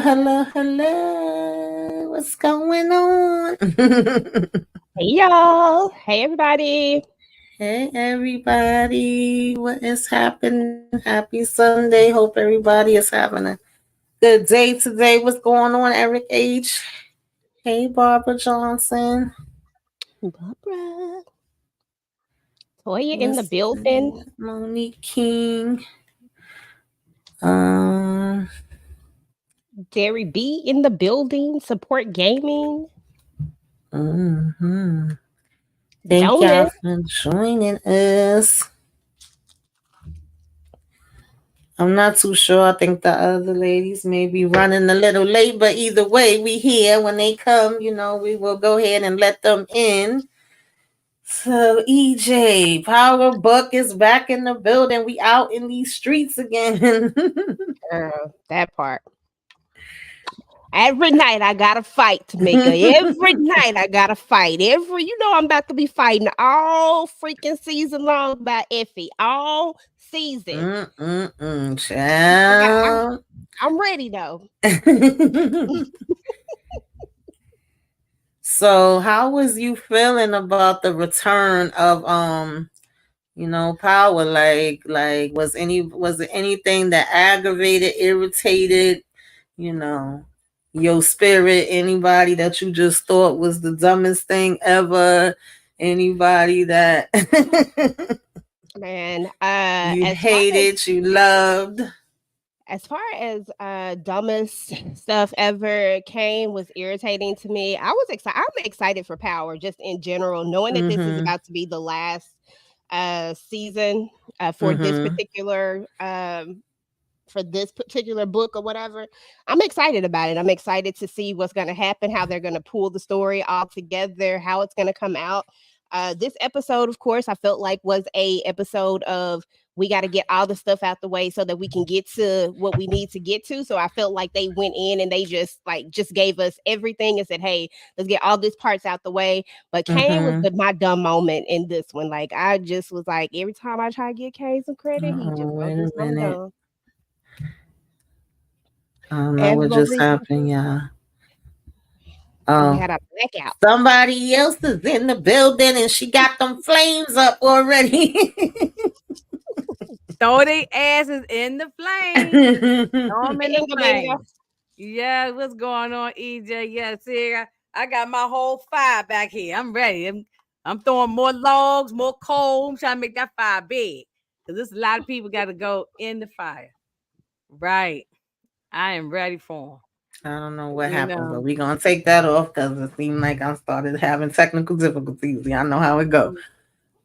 Hello. What's going on? Hey y'all. Hey everybody. Hey, everybody. What is happening? Happy Sunday. Hope everybody is having a good day today. What's going on, Eric H? Hey, Barbara Johnson. Barbara. Toya in the Let's building. see. Monique King. Um, Jerry B in the building. Support gaming. mhm. Thank y'all Jonas. for joining us. I'm not too sure. I think the other ladies may be running a little late, but either way, we here. When they come, we will go ahead and let them in. So EJ, Powerbook is back in the building. We out in these streets again. That part. Every night I gotta fight, Tamika. Every night I gotta fight. I'm about to be fighting all freaking season long by Effie. All season. I'm, Child. I'm ready though. So how was you feeling about the return of power? Like was it anything that aggravated, irritated, you know, your spirit? Anybody that you just thought was the dumbest thing ever? Anybody that Man, you hated, you loved? as far as dumbest stuff ever came was irritating to me. I'm excited for Power just in general, knowing that this is Mm-hmm. about to be the last season for this Mm-hmm. particular book or whatever. I'm excited about it. I'm excited to see what's going to happen, how they're going to pull the story all together, how it's going to come out. This episode, of course, I felt like was a episode of we got to get all the stuff out the way so that we can get to what we need to get to. So I felt like they went in and they just gave us everything and said, "Hey, let's get all these parts out the way." But Kane was Mm-hmm. my dumb moment in this one. Like I just was like, every time I try to give Kane some credit, he just Oh, go wait do a something minute. dumb. I don't know what just Every happened, y'all. we Oh, had a blackout. somebody else is in the building and she got them flames up already. Throw their asses in the flames. Throw them in the Bingo, bingo. flames. Yeah, what's going on, EJ? Yeah, see, I got my whole fire back here. I'm ready. I'm throwing more logs, more coal. I'm trying to make that fire big. Because there's a lot of people got to go in the fire. Right. I am ready for I don't know them. what happened, but we're gonna take that off because it seemed like I started having technical difficulties. Y'all know how it go.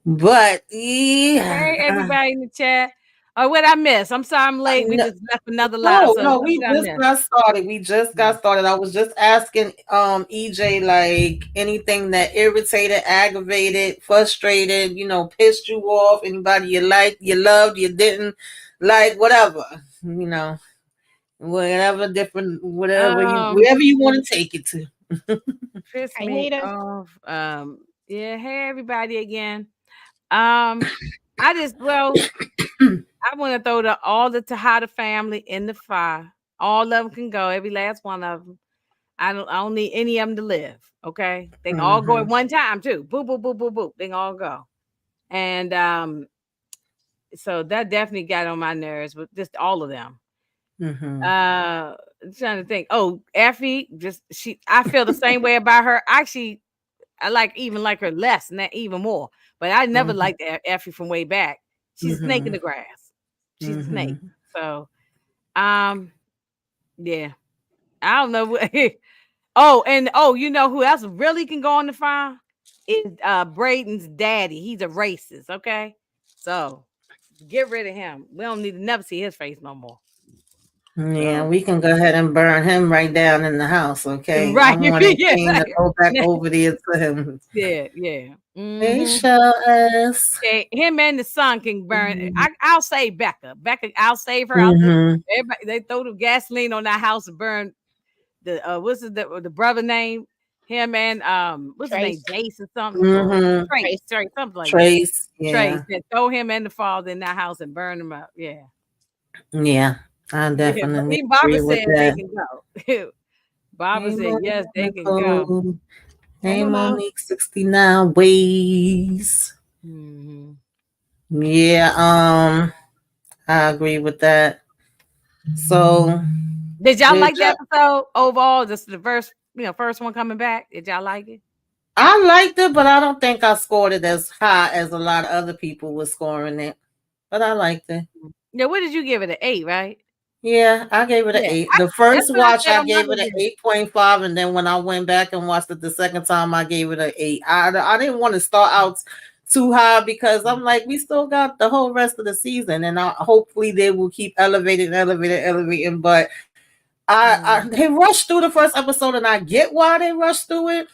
But Hey, yeah, everybody in the chat. Oh, what I miss? I'm sorry I'm late. We no, just left another live. no, So no, what we did I just miss? got started. We just got started. I was just asking EJ like anything that irritated, aggravated, frustrated, pissed you off, anybody you liked, you loved, you didn't like, whatever. You know, whatever different Um, wherever you want to take it to. Piss Hey, me Nita. off. Yeah, hey everybody again. Um, I just I want to throw all the Tejada family in the fire. All of them can go, every last one of them. I don't need any of them to live. Okay, they can all go at Mm-hmm. one time too. Boop boop boop boop boop. They can all go, and so that definitely got on my nerves. But just all of them. Mm-hmm. Uh, trying to think. Oh, Effie, just I feel the same way about her. Actually, I like her less and that even more. But I never Mm-hmm. liked Effie from way back. She's a snake in Mm-hmm. the grass. She's a snake. Mm-hmm. So yeah. I don't know what you know who else really can go on the farm? Is Braden's daddy. He's a racist, okay? So get rid of him. We don't need to never see his face no more. Yeah, So we can go ahead and burn him right down in the house, okay? right. I'm wanting Yeah. King to go back over there to him. Yeah, yeah. Hey, Mm-hmm. show us. Yeah, him and the son can burn. I'll save Becca. Becca, I'll save her. I'll just Mm-hmm. everybody they throw the gasoline on that house and burn the the brother name? Him and what's his name? Trace. Jason something or Mm-hmm. Trace. Trace, something like that. Trace, Trace. yeah. Then throw him and the father in that house and burn them up. Yeah. Yeah. I Yeah, but definitely even Barbara agree with said they that. can go. Barbara Hey, said yes, they can go. Nicole. Hey, Hey, Mama. Monique, 69 ways. Hmm. Yeah, I agree with that. So, Did y'all did like the y'all, episode overall? Just the first one coming back. Did y'all like it? I liked it, but I don't think I scored it as high as a lot of other people were scoring it. But I liked it. Yeah, what did you give it? An 8, right? Yeah, I gave it an Yeah, 8. The first that's what I watch, said I on my gave it an review. 8.5. And then when I went back and watched it the second time, I gave it an 8. I didn't want to start out too high because I'm like, we still got the whole rest of the season. And hopefully they will keep elevating. But Mm. they rushed through the first episode, and I get why they rushed through it.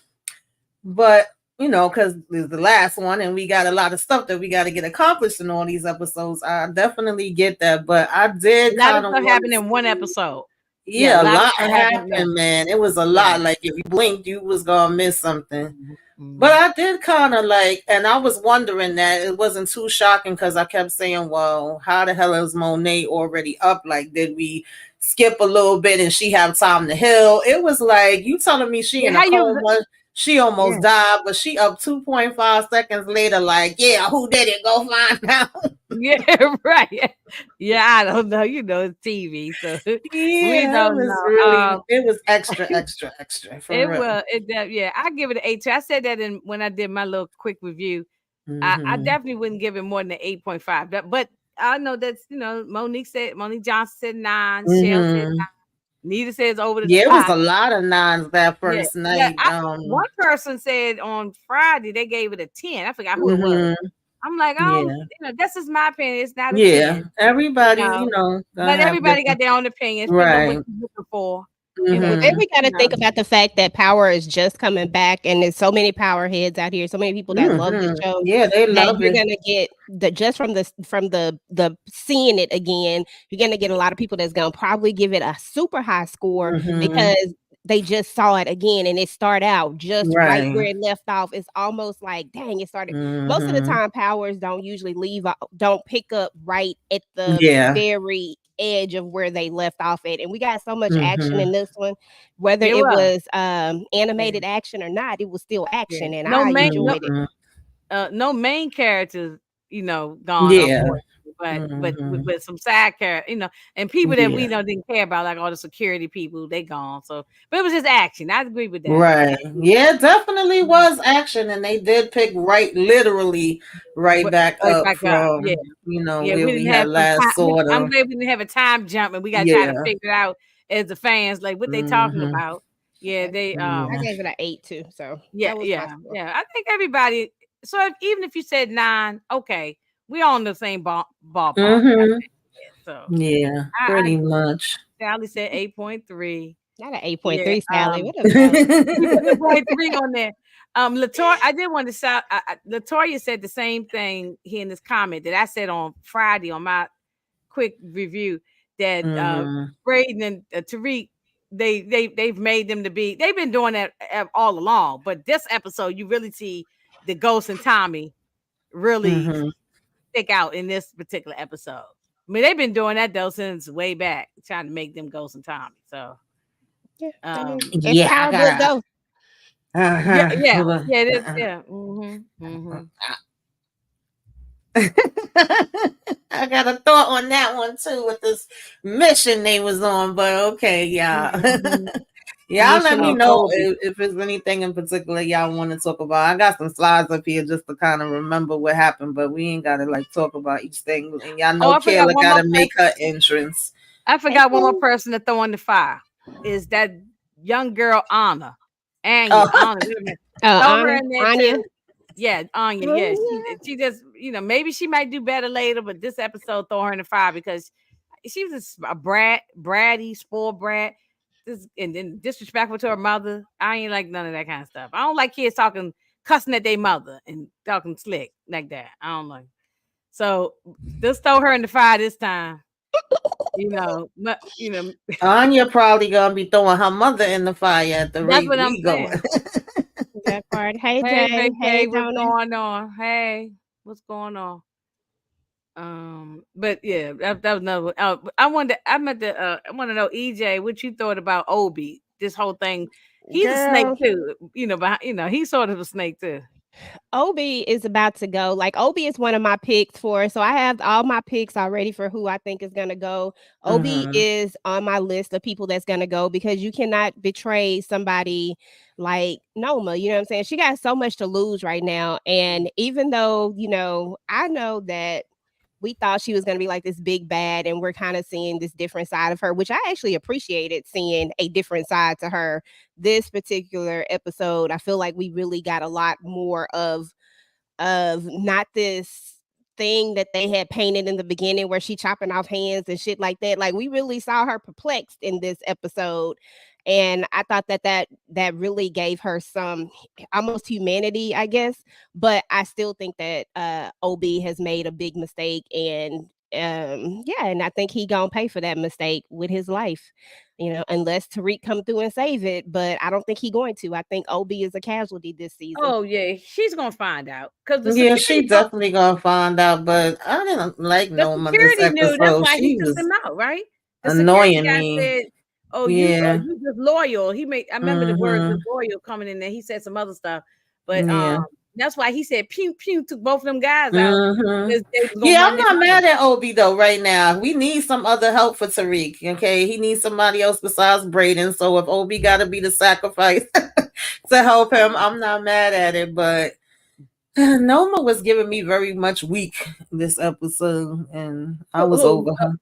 But because it's the last one, and we got a lot of stuff that we got to get accomplished in all these episodes. I definitely get that, but I A did lot of kind of stuff want happened to in one see. episode. Yeah, a Yeah, a lot of lot stuff happened. Yeah, happened, man. It was a yeah. lot. Like if you blinked, you was gonna miss something. But Mhm. I did kind of like, and I was wondering that it wasn't too shocking because I kept saying, "Well, how the hell is Monae already up? Like, did we skip a little bit and she have time to heal?" It was like you telling me she Yeah, in a how you? coma, she Yeah, almost died, but she up 2.5 seconds later. Like, yeah, who did it? Go find out. yeah, right. Yeah, I don't know. It's TV, so we Yeah, it don't was know. really, it was extra for It real. will. Yeah, I give it an 8 too. I said that when I did my little quick review. I Mm-hmm. definitely wouldn't give it more than an 8.5. But I know that's Monique Johnson said 9, Shell said Mm-hmm. 9, Nita says over the Yeah, it was top. a lot of nines that Yeah, first yeah. night. One person said on Friday they gave it a 10. I forgot who it was. Mhm. I'm like, I don't, Yeah. this is my opinion. It's not a Yeah. 10, you Everybody, know. gonna But have everybody different. got their own opinions, depending on what Right. you're looking for. Well, then Mhm. we got to think about the fact that Power is just coming back, and there's so many Power heads out here, so many people that love the Mhm. show Yeah, they that love you're it. gonna get just from the seeing it again. You're gonna get a lot of people that's gonna probably give it a super high score Mhm. because they just saw it again and it started out just right Right. where it left off. It's almost like, dang, it started. Most of the Mhm. time, Powers don't usually don't pick up right at the Yeah. very edge of where they left off at. And we got so much action Mhm. in this one, whether It it was. was Yeah. animated action or not, it was still Yeah. action, and No I main no enjoyed it. no main characters, gone, Yeah. unfortunately, but Mhm. with some side character, and people that we Yeah. know didn't care about, like all the security people, they gone. So, but it was just action. I agree with that. Right. Yeah, definitely was action, and they did pick literally right But back up back up, yeah, from yeah. where We we didn't had have some last time. saw I'm them. glad we didn't have a time jump, and we got to try to Yeah. figure out as the fans like what they talking Mhm. about. Yeah, they I Yeah. gave it an 8 too, so Yeah, that was my yeah, score. yeah. I think everybody. So even if you said 9, okay, we all in the same ballpark. I Mhm. think. Yeah, so Yeah, I pretty agree. much. Sally said 8.3. Not an Yeah. 8.3, Sally. What the fuck? She put the point 3 on there. Latoya, I did want to shout. Latoya said the same thing here in this comment that I said on Friday on my quick review that Mhm. Braden and Tariq they've made them to be. They've been doing that all along, but this episode you really see the Ghost and Tommy really Mhm. stick out in this particular episode. I mean, they've been doing that though since way back, trying to make them Ghost and Tommy. So, Yeah, I mean, it's Yeah, I Powerbook gotta. Ghost. yeah, yeah, Hold on. yeah, it is. Yeah, mm-hmm. I got a thought on that one too with this mission they was on, but okay, yeah. Mm-hmm. Y'all let Mission me and know Obie. if there's anything in particular y'all want to talk about. I got some slides up here just to kind of remember what happened, but we ain't gotta like talk about each thing. And y'all Oh, know I forgot Kayla one more gotta make person. her entrance. I Hey, forgot one more Kim. person to throw in the fire. Is that young girl Anna? Oh, Anna. Wait a minute. Throw her Anna, in there Anya, too. Yeah, Anya. Yeah, Anya. she just maybe she might do better later, but this episode throw her in the fire because she was a bratty, spoiled brat. And then disrespectful to her mother. I ain't like none of that kind of stuff. I don't like kids talking cussing at their mother and talking slick like that. I don't like. So just throw her in the fire this time. You know, Anya probably gonna be throwing her mother in the fire at the that's rate what I'm we going. saying. That part. Hey, Hey, Jay. Hey, Vacay, what's Donna. going on? Hey, what's going on? But yeah, that was another one. I want to know, EJ, what you thought about Obi. This whole thing, he's a snake Girl, too. He's sort of a snake too. Obi is about to go. Like Obi is one of my picks for. So I have all my picks already for who I think is gonna go. Obi Mm-hmm. is on my list of people that's gonna go because you cannot betray somebody like Noma. You know what I'm saying? She got so much to lose right now. And even though, I know that we thought she was going to be like this big bad, and we're kind of seeing this different side of her, which I actually appreciated seeing a different side to her. This particular episode, I feel like we really got a lot more of not this thing that they had painted in the beginning where she chopping off hands and shit like that. Like we really saw her perplexed in this episode. And I thought that really gave her some almost humanity, I guess. But I still think that OB has made a big mistake, and yeah, and I think he gonna pay for that mistake with his life. Unless Tariq come through and save it, but I don't think he going to. I think OB is a casualty this season. Oh yeah, she's gonna find out because Yeah, she definitely gonna find out. But I didn't like the Noma this security knew. That's episode. why he She took them was out, right? The security annoying guy me. said, "Oh, Yeah. you just loyal." I remember the word Mm-hmm. just loyal coming in there. He said some other stuff, but Yeah. that's why he said pew pew, took both of them guys out Mm-hmm. because they was gonna Yeah, run I'm him not out. mad at Obi though. Right now, we need some other help for Tariq. Okay, he needs somebody else besides Braden. So if Obi got to be the sacrifice to help him, I'm not mad at it. But Noma was giving me very much weak this episode, and I was Who over her.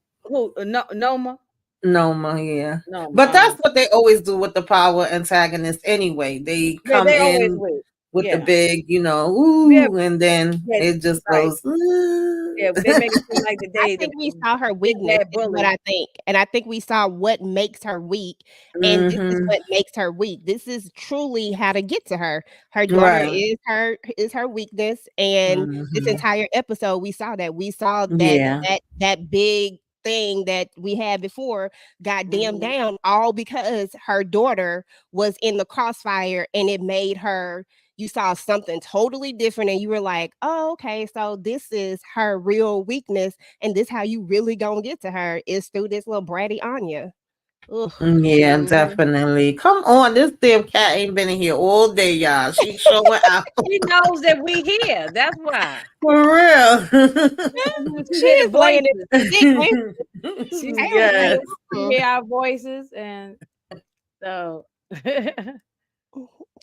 no, Noma? Noma, yeah. Noma. But that's what they always do with the power antagonists anyway. They Yeah, come they always in will. with the Yeah, big, yeah, ooh, and then yeah, it just right. goes, Yeah, but they make it seem like I the think we saw her big weakness bad is what bully. I think, and I think we saw what makes her weak, and this is mm-hmm. what makes her weak. This is truly how to get to her. Her daughter Right. is her weakness, and this Mm-hmm. entire episode we saw that. We saw that Yeah. that big thing that we had before got dammed Mhm. down all because her daughter was in the crossfire, and it made her, you saw something totally different, and you were like, oh, okay, so this is her real weakness, and this how you really gonna get to her is through this little bratty Anya. Ugh. Yeah, Mhm. definitely. Come on, this damn cat ain't been in here all day, y'all. She showing out She knows that we here. That's why. for real. Mhm, she She hear the is laying in voices. the dick, ain't She she? Ain't Yes. she mm. hear our voices, and so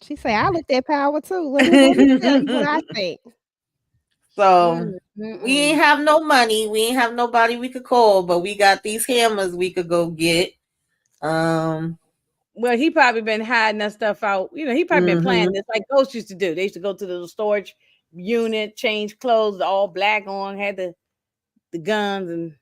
She say, I looked at power too. Let me tell you what I think. So mm, we ain't mm-mm. have no money. We ain't have nobody we could call, but we got these hammers we could go get. Um. Well, he probably been hiding that stuff out. He probably been planning Mhm. this like ghosts used to do. They used to go to the storage unit, change clothes, all black on, had the guns and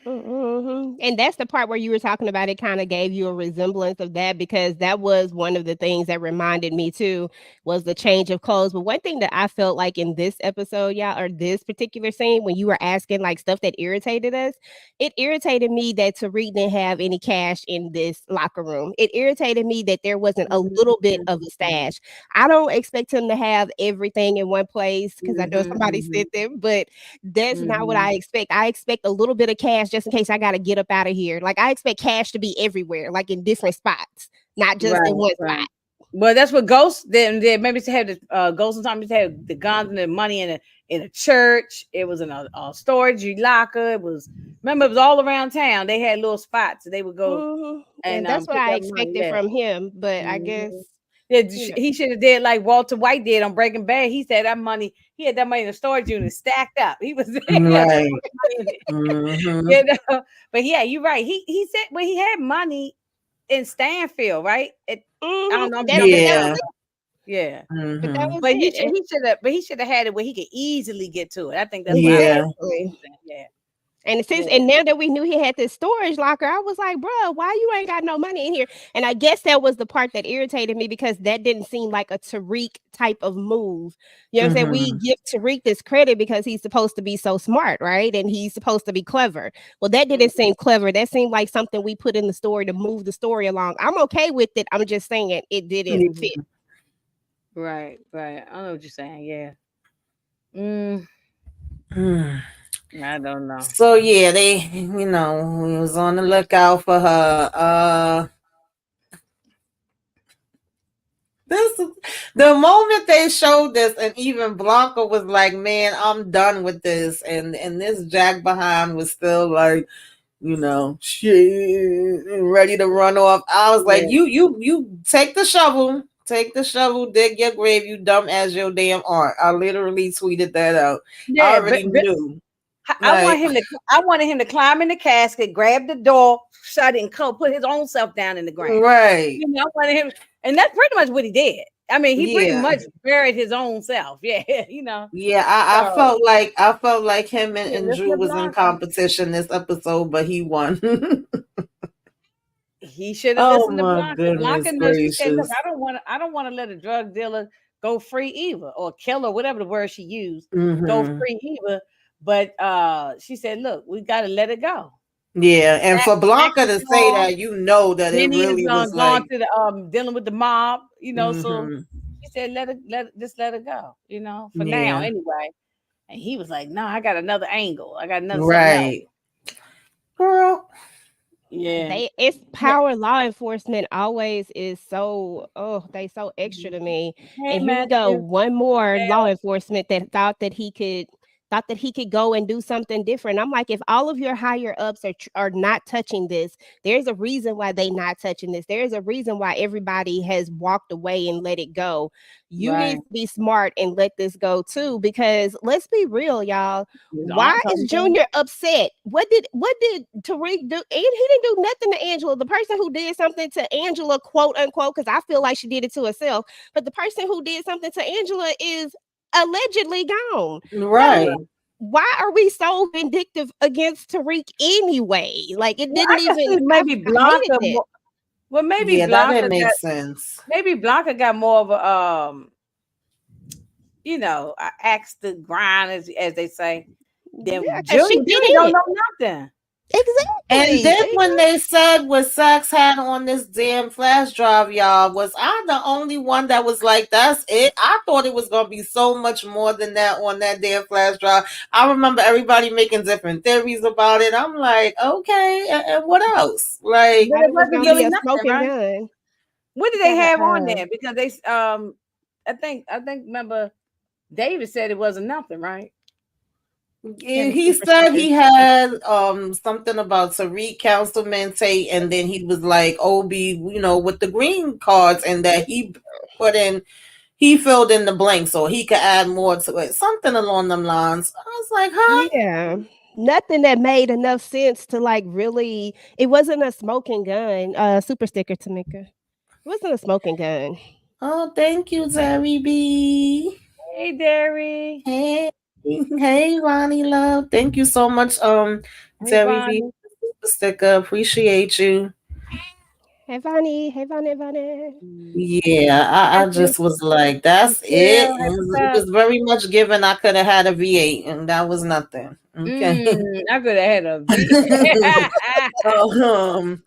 And that's the part where you were talking about it kind of gave you a resemblance of that because that was one of the things that reminded me too was the change of clothes. But one thing that I felt like in this episode, yeah, or this particular scene when you were asking like stuff that irritated us, it irritated me that Tariq didn't have any cash in this locker room. It irritated me that there wasn't a little bit of a Mhm, stash. I don't expect him to have everything in one place because I know mhm, somebody said mhm, that, but that's not what mhm. I expect. I expect a little bit of cash just in case I gotta get up out of here. Like I expect cash to be everywhere, like in different spots, not just in Right, one right. spot. Well, that's what ghosts did. Maybe to have the ghosts sometimes to have the guns and the money in a church. It was in a storage locker. It was remember it was all around town. They had little spots. They would go and And that's what pick I up money. expected Yeah. from him. But I guess, Mhm. Yeah, you know. he should have did like Walter White did on Breaking Bad. He said that money, he had that money in the storage unit stacked up. He was he had so Right. much money in it. Mhm. But yeah, you're right. He said well, he had money in Stanfield, right? I don't know. I'm That but jumping that was Yeah. around. it. Yeah. But that Mhm. was But it. And he should have had it where he could easily get to it. I think that's why I like Yeah. exactly. yeah. And since Yeah. and now that we knew he had this storage locker, I was like, bro, why you ain't got no money in here? And I guess that was the part that irritated me because that didn't seem like a Tariq type of move. You know what I'm saying? We Mhm. give Tariq this credit because he's supposed to be so smart, right? And he's supposed to be clever. Well, that didn't seem clever. That seemed like something we put in the story to move the story along. I'm okay with it. I'm just saying it didn't fit. Right, right. I know what you're saying. Yeah. Mm, Mm. I don't know. So yeah, we was on the lookout for her. This the moment they showed this, and even Blanca was like, "Man, I'm done with this," and this Jack behind was still like, shit, ready to run off. I was like, Yeah. you take the shovel, dig your grave, you dumb as your damn aunt. I literally tweeted that out. I Yeah, already knew, I like, want him to. I wanted him to climb in the casket, grab the door, shut it, and put his own self down in the ground. right, I wanted him, and that's pretty much what he did. I mean, he pretty yeah. much buried his own self. Yeah, you know. Yeah, I So felt like him yeah, and listen Drew to was in Blanca. competition this episode, but he won. He should have Oh listened to my Blanca. Blanca goodness knows. She said, "Look, gracious. I don't want to let a drug dealer go free either, or killer, whatever the word she used, go Hmm. free either." But she said, "Look, we got to let it go." Yeah, and Jack, for Jack Blanca is to say gone. that, that it Jenny is really was gone like, to the dealing with the mob. So hmm she said, just let it go. For now yeah, anyway." And he was like, "No, I got another angle. I got another something else." right, girl. Yeah. It's Yeah. power law enforcement always is so, they so extra to me. Hey, And here we go, Matthew. one more law Dale. enforcement that thought that he could go and do something different. I'm like, if all of your higher ups are not touching this, there's a reason why they not touching this. There's a reason why everybody has walked away and let it go. You need Right. to be smart and let this go too, because let's be real, y'all. His Why aunt is told him. Junior upset? What did Tariq do? And he didn't do nothing to Angela. The person who did something to Angela, quote unquote, because I feel like she did it to herself, but the person who did something to Angela is allegedly gone. So Right. why are we so vindictive against Tariq anyway? Like it Well, I didn't can even. see maybe I hated Blanca. that. Well, maybe Yeah, that Blanca didn't make got sense. more of a axe to grind, as they say. Yeah, Then because she Junior, get Junior in don't it. know nothing. And Exactly. then when they said what Sax had on this damn flash drive, y'all, was I the only one that was like, that's it? I thought it was gonna be so much more than that on that damn flash drive. I remember everybody making different theories about it. I'm like, okay, and what else? Like, But Thought it it was wasn't gonna be really a nothing, smoking right? gun. What did He they got a have on there? Because they I think remember David said it wasn't nothing, right? he had a he super said sticker. he had something about Tariq, Councilman Tate, and then he was like Obie, with the green cards, and that put in he filled in the blanks so he could add more to it. Something along them lines. I was like, huh? Yeah. Nothing that made enough sense to like really. It wasn't a smoking gun. Super sticker, Tamika. It wasn't a smoking gun. Oh, thank you, Terry B. Hey, Derry. Hey, hey, Ronnie Love. Thank you so much, Hey, Terry B. Bonnie. Sticker. Appreciate you. Hey, Vonnie. Hey, Vonnie, Vonnie. Mm. Yeah, Hi, I just was like, that's it. Michelle. Hey, It what's up? was very much given. I could have had a V8, and that was nothing. Okay. I could have had a V. um,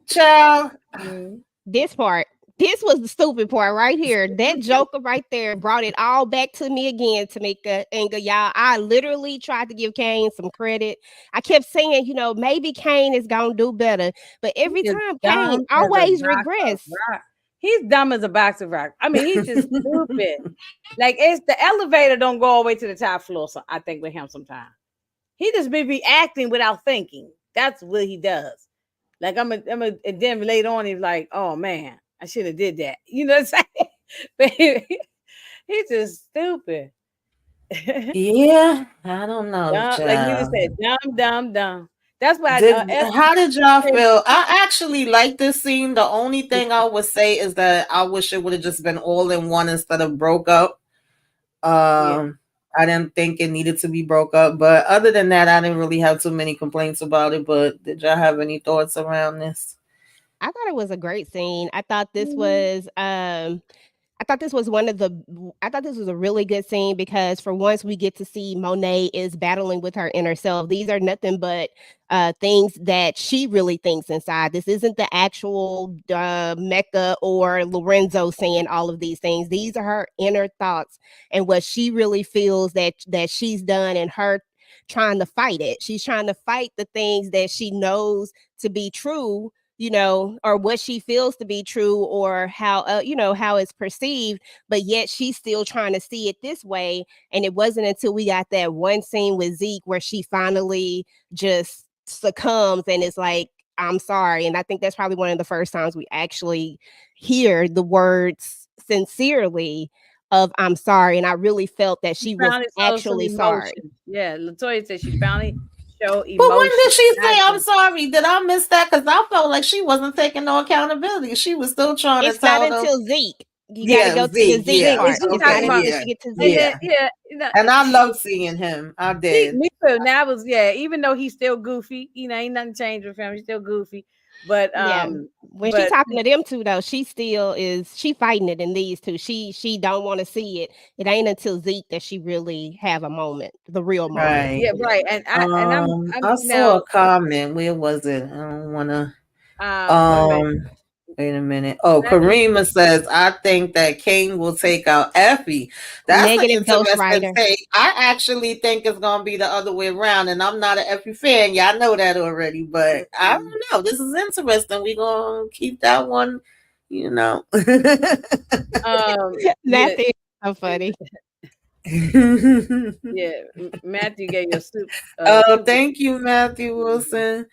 Child. Mm. This part. This was the stupid part right here. That joker right there brought it all back to me again, Tamika and y'all. I literally tried to give Kane some credit. I kept saying, maybe Kane is gonna do better, but He every is time Kane dumb as a always box of regress. rock. He's dumb as a box of rock. I mean, he's just stupid. Like it's the elevator don't go all the way to the top floor. So I think with him sometimes he just be acting without thinking. That's what he does. Like and then later on he's like, oh man, I should have did that. You know what I'm saying? But he's just stupid. Yeah, I don't know, Dumb, like you just child. said, dumb, dumb, dumb. That's why How did y'all said, feel? I actually like this scene. The only thing I would say is that I wish it would have just been all in one instead of broke up. yeah. I didn't think it needed to be broke up, but other than that, I didn't really have too many complaints about it. But did y'all have any thoughts around this? I thought it was a great scene. Mhm. I thought this was I thought this was a really good scene because for once we get to see Monet is battling with her inner self. These are nothing but things that she really thinks inside. This isn't the actual Mecca or Lorenzo saying all of these things. These are her inner thoughts and what she really feels that she's done, and her trying to fight it. She's trying to fight the things that she knows to be true, or what she feels to be true, or how how it's perceived, but yet she's still trying to see it this way. And it wasn't until we got that one scene with Zeke where she finally just succumbs and it's like, I'm sorry. And I think that's probably one of the first times we actually hear the words sincerely of I'm sorry. And I really felt that she was finally showed some actually sorry. emotion. Yeah, Latoya said she finally showed But when emotion. did she And I say I'm think sorry? Did I miss that? Because I felt like she wasn't taking no accountability. She was still trying to It's not tell them. until Zeke. You got to Yeah, go to the Zeke. Zeke Yeah. is part. she It's talking not Okay. about? until Yeah. she get to And Zeke. then Yeah. yeah, And I love seeing him. I see, did. me too. Now was even though he's still goofy, ain't nothing changed with him. He's still goofy, but Yeah. When she but talking to them two though, she fighting it in these two. She don't want to see it. It ain't until Zeke that she really have a moment, the real moment. Right. yeah, right. And I'm I saw now a comment. Where was it? I don't wanna wait a minute. wait a minute. Oh, Matthew, Karima says, I think that King will take out Effie. That's an Negative interesting ghostwriter. take. I actually think it's gonna be the other way around, and I'm not an Effie fan. Y'all know that already, but I mm-mm. don't know. This is interesting. We're gonna keep that one, you know. Yeah, Matthew, so funny. yeah. Matthew gave you a Oh, super. thank you, Matthew Wilson.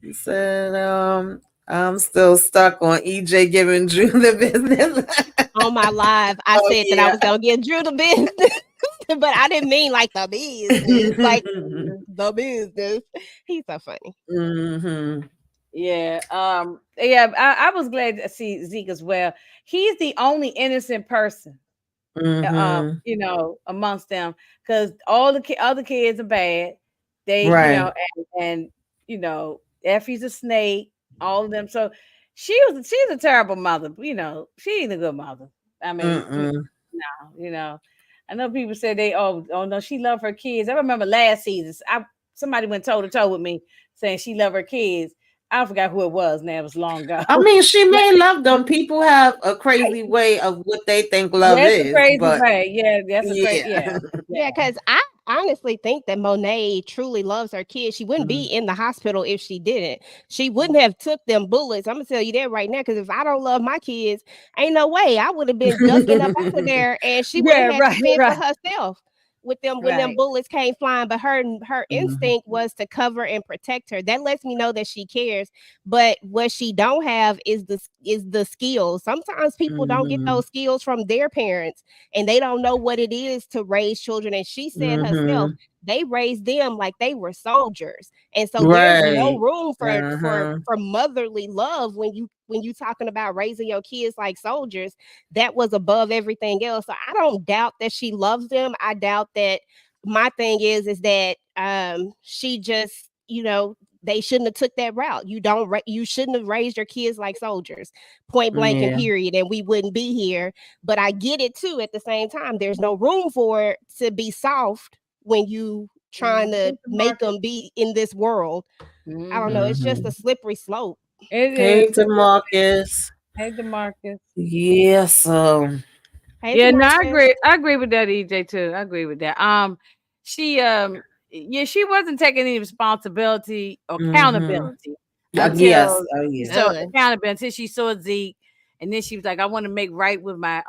He said, I'm still stuck on EJ giving Drew the business. On my live, I Oh said that I yeah. was gonna give Drew the business, but I didn't mean like the business, like the business. He's so funny. Hmm. Yeah, yeah. I was glad to see Zeke as well. He's the only innocent person, Hmm. amongst them, because all the other kids are bad. They, Right. and Effie's a snake. All of them. So she's a terrible mother. She ain't a good mother. I mean, Mm-mm. no, I know people say oh no, she loved her kids. I remember last season, somebody went toe to toe with me saying she loved her kids. I forgot who it was. Now it was long ago. I mean, she But may love them. People have a crazy way of what they think love that's a is, crazy but way. Yeah, that's a crazy. yeah. Yeah, Yeah, yeah. because I honestly think that Monet truly loves her kids. She wouldn't be Mm. in the hospital if she didn't. She wouldn't have took them bullets. I'm gonna tell you that right now. Because if I don't love my kids, ain't no way I would have been ducking up out of there, and she would have Yeah, had to right, fend for right, herself with them when them right. bullets came flying. But her Mhm. instinct was to cover and protect her. That lets me know that she cares. But what she don't have is the skills. Sometimes people don't get Mhm. those skills from their parents and they don't know what it is to raise children. And she said herself, Mhm. they raised them like they were soldiers. And so there's no Right. room for Uh-huh. motherly love when you talking about raising your kids like soldiers. That was above everything else. So I don't doubt that she loves them. I doubt that. My thing is that she just, they shouldn't have took that route. You shouldn't have raised your kids like soldiers, point blank and Yeah. period, and we wouldn't be here. But I get it too. At the same time, there's no room for it to be soft when you trying to Hey, make Demarcus. them be in this world. I don't know. Mm-hmm. It's just a Mhm. slippery slope. It Hey, is. DeMarcus. Hey, Demarcus. Yeah, so. Hey, Yeah, no, I Demarcus. agree. I agree with that, EJ too. I agree with that. She yeah, she wasn't taking any responsibility or Mhm. accountability Yes. until Oh she yeah. saw None. accountability until she saw Zeke, and then she was like, I want to make right with my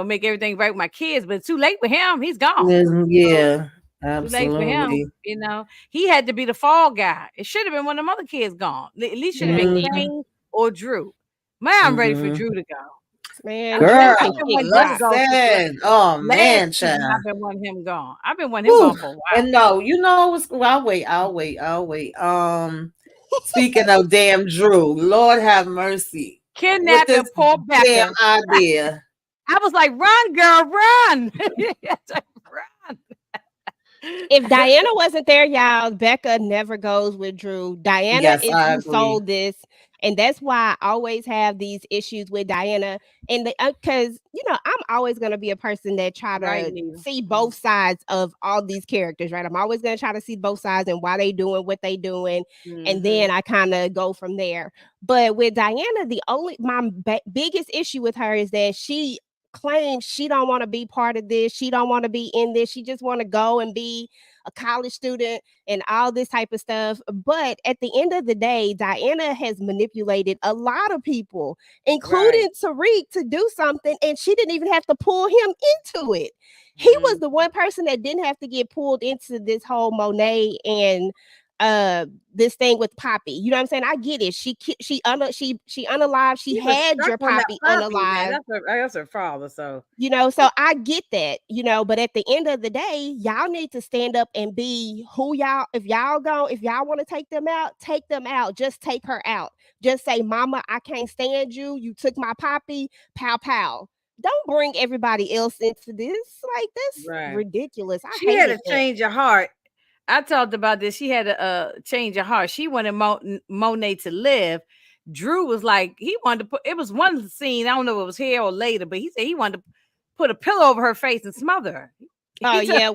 make everything right with my kids, but it's too late with him. He's gone. So Yeah. too late for him. Absolutely. He had to be the fall guy. It should have been one of the other kids gone. At least should have Yeah, been Mhm. Kane or Drew. Man, I'm ready for Mhm. Drew to go. man, Drew I've can Girl, been kick wanting Drew to rocks. go since listen. Oh last man, season. child. I've been wanting him gone. I've been wanting him Whew. gone for a while. And no, you know what's I'll wait, I'll wait. Speaking of damn Drew, Lord have mercy. With Kidnap this and pull Becca. damn idea. I was like, run, girl, run. Run. If Diana wasn't there, y'all, Becca never goes with Drew. Diana Yes, is I who agree. sold this. And that's why I always have these issues with Diana. And because, I'm always going to be a person that try Right, to Nita. see both sides of all these characters, right? I'm always going to try to see both sides and why they doing what they doing. And Mm-hmm. then I kind of go from there. But with Diana, my biggest issue with her is that she claims she don't want to be part of this. She don't want to be in this. She just want to go and be a college student and all this type of stuff. But at the end of the day, Diana has manipulated a lot of people, Right. including Tariq, to do something, and she didn't even have to pull him into it. He was Mhm. the one person that didn't have to get pulled into this whole Monae and this thing with Poppy. You know what I'm saying? I get it. She unalived. She He was had stuck your on that Poppy puppy, man. unalived. That's her father. So You know, so I get that, you know, but at the end of the day, y'all need to stand up and be who y'all, if y'all want to take them out, take them out. Just take her out. Just say, Mama, I can't stand you. You took my Poppy, pow pow. Don't bring everybody else into this. Like, that's right. ridiculous. I She had hated a that. change of heart. I talked about this. She had a change of heart. She wanted Monet to live. Drew was like, he wanted to put, it was one scene, I don't know if it was here or later, but he said he wanted to put a pillow over her face and smother her. Oh He told, yeah,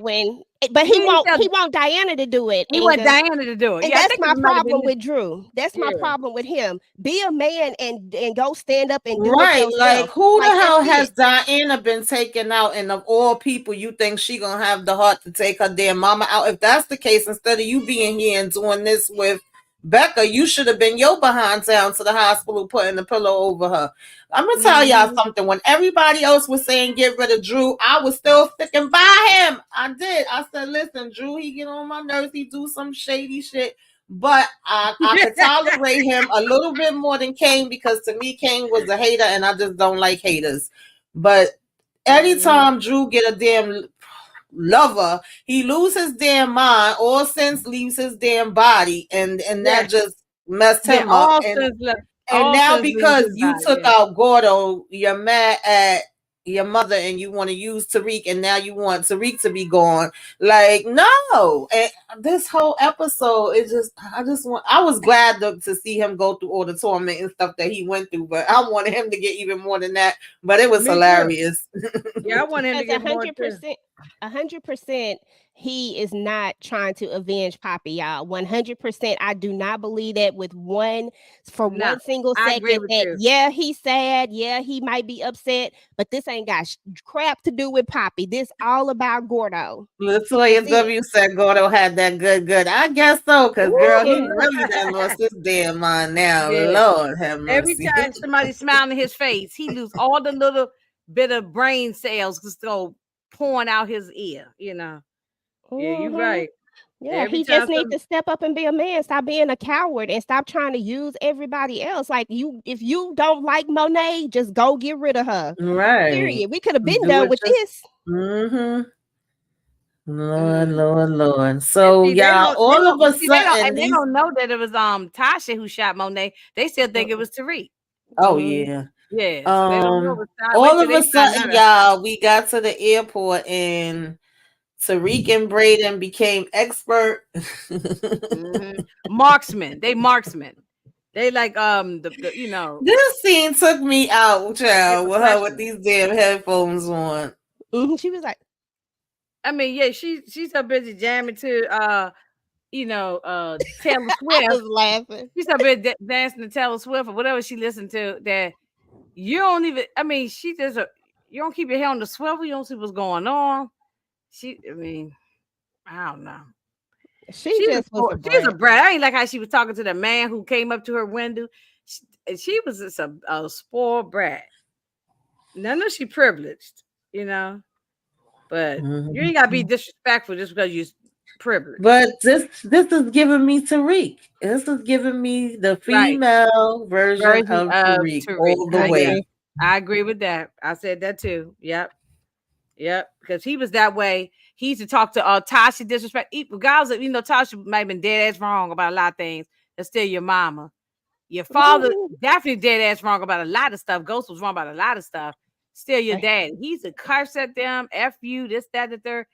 but he he won't told, he want Diana to do it, he want Inga. Diana to do it. And Yeah, I that's think my it might have been problem this. with Drew. That's my Yeah. problem with him. Be a man and go stand up and do it Right, like yourself. who the Like, that's hell has it. Diana been taken out? And of all people, you think she gonna have the heart to take her damn mama out? If that's the case, instead of you being here and doing this with Becca, you should have been your behind down to the hospital putting the pillow over her. I'm gonna tell y'all Mhm. something. When everybody else was saying get rid of Drew, I was still sticking by him. I did. I said, listen, Drew, he get on my nerves. He do some shady shit. But I could tolerate him a little bit more than Kane, because to me, Kane was a hater and I just don't like haters. But Mhm. anytime Drew get a damn lover, he lose his damn mind. All sense leaves his damn body, and Yeah. that just messed Yeah. him up. And All now sins leaves because his you body. took Yeah. out Gordo, you're mad at your mother and you want to use Tariq, and now you want Tariq to be gone. Like, no. And this whole episode is just, I was glad to see him go through all the torment and stuff that he went through, but I wanted him to get even more than that. But it was Me too. hilarious. Yeah, I want him to Because a get more hundred too. percent, 100%, he is not trying to avenge Poppy, y'all. 100%, I do not believe that for No, one single I agree second. with That you. yeah, he's sad. Yeah, he might be upset, but this ain't got crap to do with Poppy. This all about Gordo. That's Latoya it. W said Gordo had that good. I guess so, because girl, he Yeah. really done lost his damn mind now. Yeah. Lord have Every mercy. time somebody smiling in his face, he lose all the little bit of brain cells just go pouring out his ear. Yeah, you Hmm. right. Yeah, Every he just time needs some to step up and be a man. Stop being a coward and stop trying to use everybody else. Like, if you don't like Monet, just go get rid of her. Right. Period. We could have been Do done it with just this. mm-hmm. Lord, mm. Lord, Lord. And So see, they y'all, don't, they all of don't a see, they don't, sudden and they these don't know that it was Tasha who shot Monet. They still think it Mm-mm. was Tariq. oh Mhm. yeah. Yeah, so they don't know it was Tasha. Wait All till of a they find sudden, out. y'all, we got to the airport and Tariq and Braden became expert. Mm-hmm. Marksman. They marksmen. They like This scene took me out, they child, with her with professional. these damn headphones on. Mhm. She was like, I mean, yeah, she's so busy jamming to Taylor I Swift. was laughing. She's so busy dancing to Taylor Swift or whatever she listened to that you don't even. I mean, she just you don't keep your head on the swivel. You don't see what's going on. I mean, I don't know. She just was a She's a brat. brat. I ain't like how she was talking to the man who came up to her window. She was just a spoiled brat. None of she privileged, you know. But you ain't gotta be Mhm. disrespectful just because you're privileged. But this is giving me Tariq. This is giving me the Right. female version Version of of Tariq Tariq. all the I Yeah, way. agree. I agree with that. I said that too. Yep. Yep. Because he was that way. He used to talk to Tasha disrespect. Regardless of, Tasha might have been dead ass wrong about a lot of things. That's still your mama. Your father Mhm. definitely dead ass wrong about a lot of stuff. Ghost was wrong about a lot of stuff. Still your dad. He's a curse at them. F you, this, that, the third.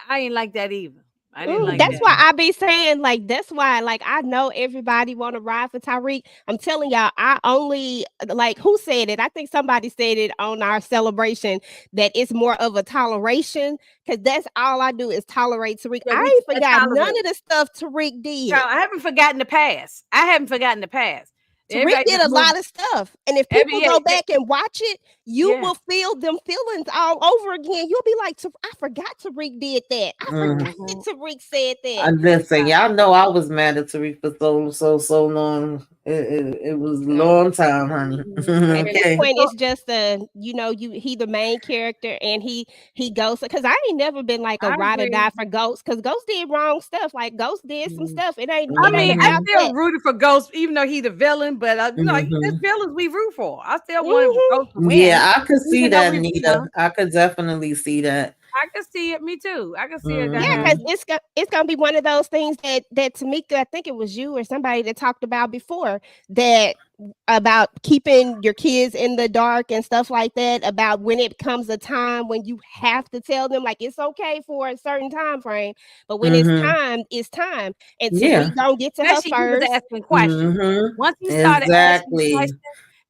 I ain't like that either. I didn't like That's that. why I be saying, like, that's why, like, I know everybody want to ride for Tyreek. I'm telling y'all, I only, like, who said it? I think somebody said it on our celebration that it's more of a toleration, because that's all I do is tolerate Tariq. Yeah, I ain't I forgot none tolerate. of the stuff Tariq did. Child, I haven't forgotten the past. I haven't forgotten the past. Tariq Everybody did just a move. lot of stuff, and if Every people yeah, go back and watch it, you will feel them feelings all over again. You'll be like, I forgot Tariq did that. I forgot that Mhm. Tariq said that. I listen, y'all know I was mad at Tariq for so long. It was a long time, honey. Mhm. At this Okay. point, it's just he the main character, and he goes because I ain't never been like a I ride or agree. die for Ghost because Ghost did wrong stuff. Like Ghost did some Mhm. stuff. It ain't I it mean, ain't I about Mhm. still that. rooted for Ghost, even though he the villain. But there's Mhm. villains we root for. I still wanted Hmm. Ghost to win, Yeah, I could see even though that, we, Nita. I could definitely see that. I can see it. Me too. I can see it Yeah, that because Mhm. happening. it's gonna be one of those things that Tamika, I think it was you or somebody that talked about before that about keeping your kids in the dark and stuff like that. About when it comes a time when you have to tell them like it's okay for a certain time frame, but when Mhm. it's time. And Yeah. Tariq gonna get to her Especially he was first. asking questions. Mhm. Once he started asking Exactly. questions,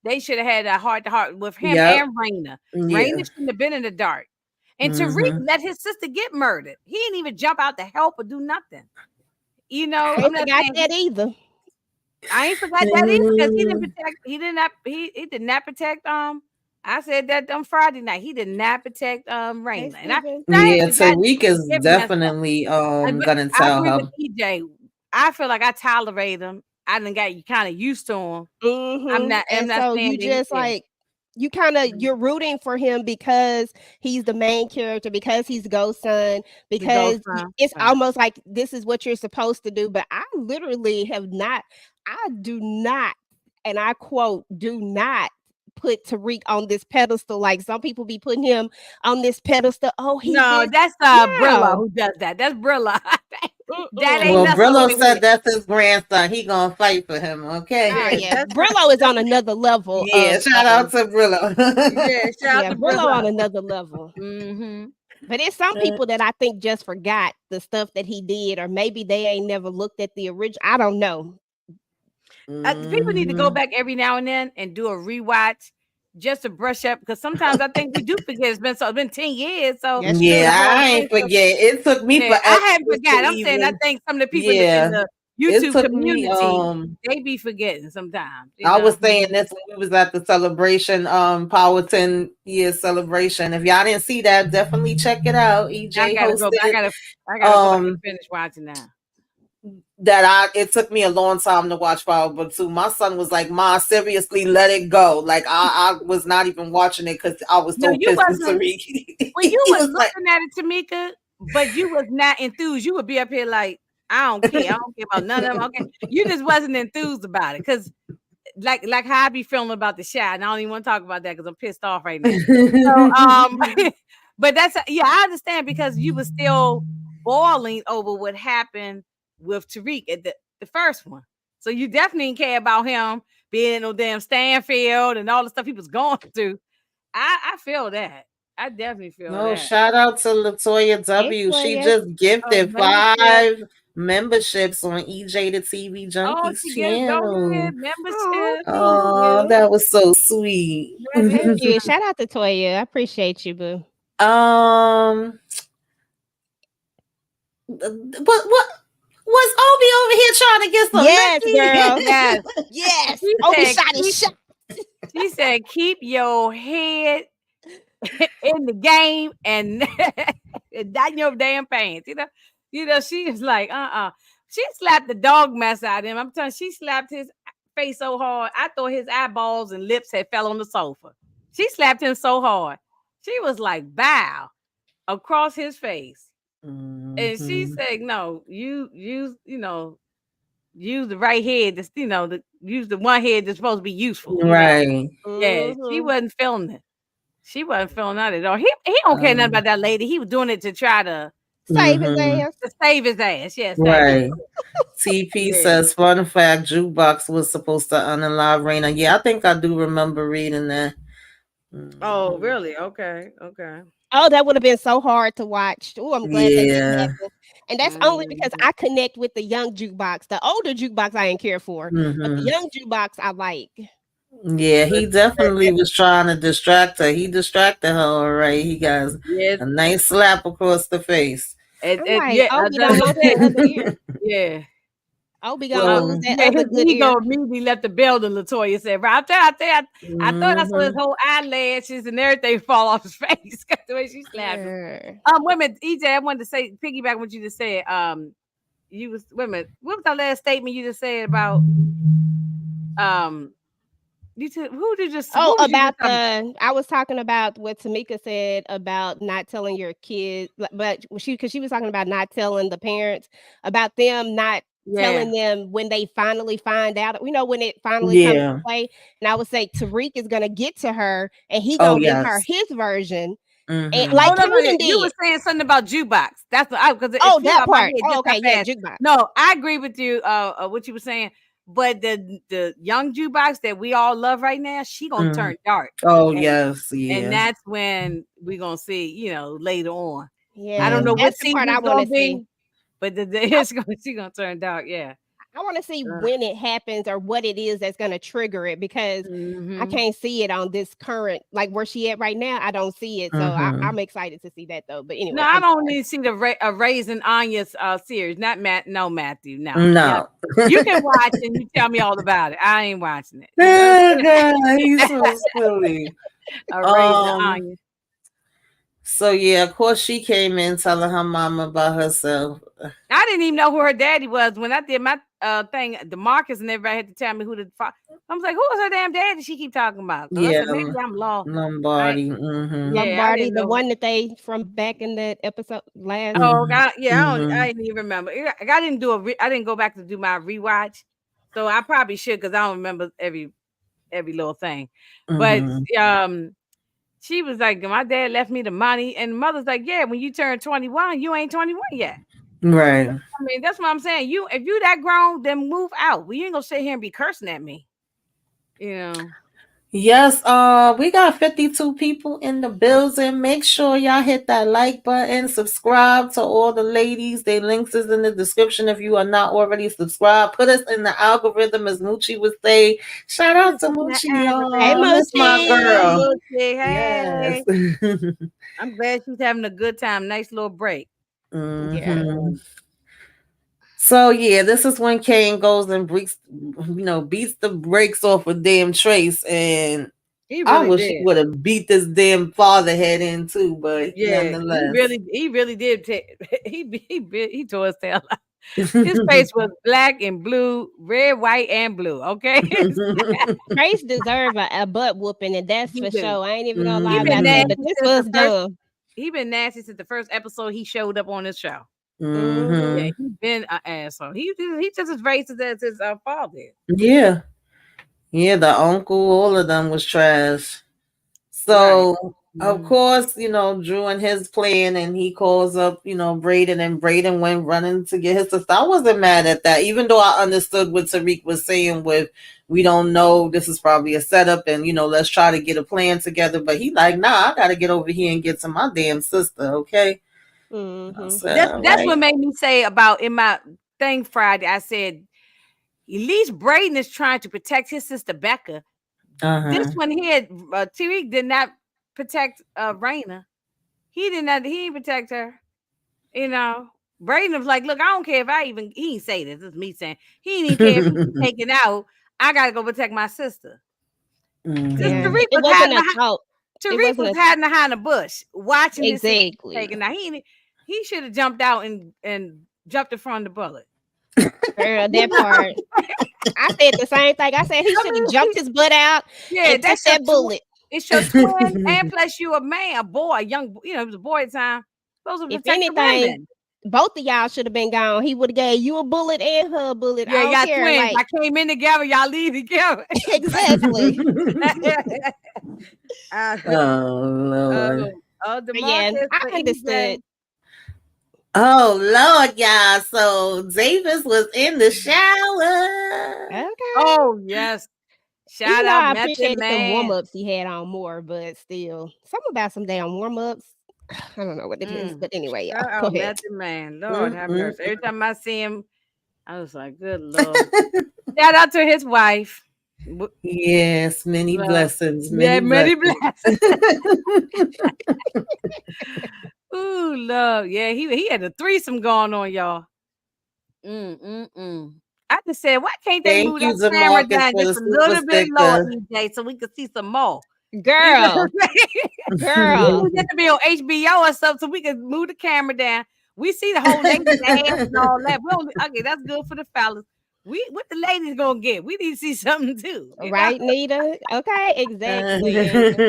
they should have had a heart to heart with him Yep. and Raina. Raina Yeah. shouldn't have been in the dark. And Tariq Mhm. let his sister get murdered. He didn't even jump out to help or do nothing. I I'm ain't not forgot saying that either. I ain't forgot that either because he didn't Mm. protect. He did not protect. I said that on Friday night. He did not protect Hey Raina, Steven. and I ain't Yeah, forgotten Tariq is forgiving and stuff. definitely But gonna I tell agree with her. EJ. I feel like I tolerate him. I done got you kind of used to him. I'm And not so saying you that he just did. like you kind of Mhm. you're rooting for him because he's the main character, because he's Ghost son, The ghost because son, it's right? almost like this is what you're supposed to do. But I literally have not, I do not, and I quote, do not put Tariq on this pedestal like some people be putting him on this pedestal. Oh, he's No, this. that's Brilla No. who does that. That's Brilla. That ain't Mm-mm. Well, nothing Brillo with said him. that's his grandson. He gonna fight for him. Oh Okay. Yeah, yeah, that's not. Brillo is on another level Yeah. Shout out to Brillo. Yeah, shout out yeah, to Brillo Brilla. on another level. Hmm. But it's some people that I think just forgot the stuff that he did, or maybe they ain't never looked at the original. I don't know. People need to go Mhm. back every now and then and do a rewatch just to brush up because sometimes I think we do forget. It's been 10 years, so That's Yeah, true. some of those I ain't things. forget. It took me Yeah, forever I haven't to forgot. I'm saying I even. think some of the people in Yeah, the it YouTube took me. community they be forgetting sometimes. I was saying this when we was at the celebration, Power 10 year celebration. If y'all didn't see that, definitely check it out. I EJ gotta go. hosted. I gotta go back and Um, finish watching now. it took me a long time to watch Powerbook 2. My son was like, "Ma, seriously, let it go." Like I was not even watching it because I was No, so you pissed with wasn't. Tariq. When you He was was like, looking at it, Tamika, but you was not enthused. You would be up here like, I don't care. I don't care about none of them. Okay, you just wasn't enthused about it because like how I be feeling about the shot, and I don't even want to talk about that because I'm pissed off right now. So but that's yeah, I understand because you were still boiling over what happened with Tariq at the first one. So you definitely didn't care about him being in no damn Stanfield and all the stuff he was going through. I feel that. I definitely feel No, that. shout out to Latoya Hey, W. She Toya. just Oh, gifted membership. 5 memberships on EJ the TV Oh, Junkies she get go channel. ahead. Oh, Membership. thank Oh, you. that was so sweet. That Thank is you. Shout out to Toya. I appreciate you, boo. um, what was Obi over here trying to get some Yes, girl. yes. Mickey? Yes. She Obi said shot his keep shot. she said keep your head in the game and not in your damn pants. She is like, She slapped the dog mess out of him. I'm telling you, she slapped his face so hard. I thought his eyeballs and lips had fell on the sofa. She slapped him so hard. She was like, bow across his face. And she Mhm. said, no, use the right head. Use the one head that's supposed to be useful. Right. Yeah, she Mm-hmm. wasn't feeling it. She wasn't feeling that at all. He don't care nothing Um, about that lady. He was doing it to try Save his mhm. ass. to save his ass. Yes, thank you. Right. TP Yeah. says, fun fact, Jukebox was supposed to unalive Raina. Yeah, I think I do remember reading that. Oh, Mhm. really? Okay. Okay. Oh, that would have been so hard to watch. Oh, I'm glad that didn't Yeah. happen. And that's only because Mhm. I connect with the young jukebox. The older jukebox I ain't care for, but the Hmm. young jukebox I like. Yeah, he definitely was trying to distract her. He distracted her, all right. He got Yes. a nice slap across the face. I'm like, oh, we don't want that other ear. Yeah. Obie gonna So, lose that Yeah, other his good ego ear. immediately left the building. Latoya said, "Right, I thought I saw his mhm. whole eyelashes and everything fall off his face." The way she slapped him. Yeah. Wait a minute, EJ, I wanted to say, piggyback what you just said. You was wait a minute. What was that last statement you just said about um? Oh, Who was you just about talking about? I was talking about what Tamika said about not telling your kids, but because she was talking about not telling the parents about them not Yeah. telling them when they finally find out, when it finally comes to Yeah. play. And I would say Tariq is gonna get to her and he Oh, gonna give her yes. his version, and Mhm. Oh like no, no, Kanan you were did. saying something about jukebox. That's what because it Oh, flew that out my part. head Oh, just that okay, yeah, fast. jukebox. No, I agree with you. What you were saying, but the young jukebox that we all love right now, she gonna Mhm. turn dark, Oh, and yes. and Yeah. that's when we gonna see, later on. I don't Yeah, know Mhm. what that's the season part I it's want to gonna see. be, but she gonna turn dark. Yeah. I want to see when it happens or what it is that's going to trigger it because I Mm-hmm. can't see it on this current, like where she at right now. I don't see it, so Mhm. I'm excited to see that though. But No, anyway, I I'm don't sorry. need to see the Raising Anya's series. Not Matt. No, Matthew. No. Yeah, No. you can watch and you tell me all about it. I ain't watching it. Oh, God, he's so silly. Raising Um, Anya. so yeah, of course she came in telling her mama about herself. I didn't even know who her daddy was when I did my thing. The Marcus and everybody had to tell me who the. I was like, who was her damn daddy? She keep talking about. Because I Yeah, said maybe I'm lost. I Lombardi. Mm-hmm. Yeah, I Lombardi, didn't the know. one that they from back in that episode last. Oh Mm-hmm. God, yeah, I Mm-hmm. didn't even remember. I didn't do I didn't go back to do my rewatch, so I probably should because I don't remember every little thing. But Mm-hmm. she was like, my dad left me the money, and the mother's like, yeah, when you turn 21, you ain't 21 yet. Right. I mean, that's what I'm saying. If you that grown, then move out. We ain't gonna sit here and be cursing at me. You know. Yes, we got 52 people in the building. Make sure y'all hit that like button, subscribe to all the ladies. Their links is in the description if you are not already subscribed. Put us in the algorithm, as Moochie would say. Shout Put out us to in that Moochie, Hey, y'all. algorithm. That's my Hey, girl. Moochie. Moochie, Yes. hey. I'm glad she's having a good time. Nice little break. Yeah. hmm So yeah, this is when Kane goes and beats the brakes off of damn Trace, and He I really wish he did. would have beat this damn father head in too, but Yeah, nonetheless. he really did. He tore his tail out. His face was black and blue, red, white, and blue. Okay, Trace deserve a butt whooping, and that's he for do. sure. I ain't even gonna He lie been about that. But hmm nasty this since the was first. dumb. He been nasty since the first episode he showed up on this show. Mm-hmm. Yeah, hmm he been an asshole. He just as racist as his father. Yeah. Yeah, the uncle, all of them was trash. Right. So of Mhm. course, Drew and his plan, and he calls up, Braden, and Braden went running to get his sister. I wasn't mad at that, even though I understood what Tariq was saying with, we don't know, this is probably a setup, and let's try to get a plan together. But he like, nah, I gotta get over here and get to my damn sister, okay? I Mm-hmm. said, That's all that's what right. made me say about in my thing Friday. I said at least Braden is trying to protect his sister Becca. This Uh-huh. one here, Tariq did not protect Raina. He did not. He didn't protect her. You know, Braden was like, "Look, I don't care if I even." He didn't say this. This is me saying he didn't even care if he was taken out. I gotta go protect my sister. This Yeah. hmm It wasn't a talk. It Tariq wasn't was a hiding behind a bush, watching his sister exactly. taken out. He should have jumped out and jumped in front of the bullet. Girl, You that know, part. I said the same thing. I said he I should have mean, jumped his butt out yeah, and took that's your that bullet. it's your twin, and plus you a man, a boy, a young, it was a boy at the time. Supposed to If protect the anything, women. both of y'all should have been gone. He would have gave you a bullet and her a bullet. Yeah, I don't y'all care. twins. Like I came in together. Y'all leave together. exactly. uh, Oh Lord. the But yeah, Marcus I for EJ. understood. Oh Lord, y'all. So Davis was in the shower. Okay. Oh yes, shout Even though out I Method appreciated them warm Man. ups he had on more, but still, something about some damn warm ups. I don't know what it is, Mm. but anyway, yeah, Shout go out ahead. Method Man. Lord have mercy. Every Mm-mm-mm. time I see him, I was like, good Lord. Shout out to his wife. Yes, many Love. blessings, Yeah, many many blessings. blessings. Ooh, love. Yeah, he had a threesome going on, y'all. Mm. I just said, why can't they Thank move that you, camera Marcus, down for the just a super little bit lower, sticker. EJ, so we could see some more? You know Girl, what I'm saying? girl. We get to be on HBO or something, so we can move the camera down. We see the whole lady ass and all that. We don't, okay, that's good for the fellas. We what the ladies gonna get? We need to see something too. You know? Right, Nita? Okay, exactly.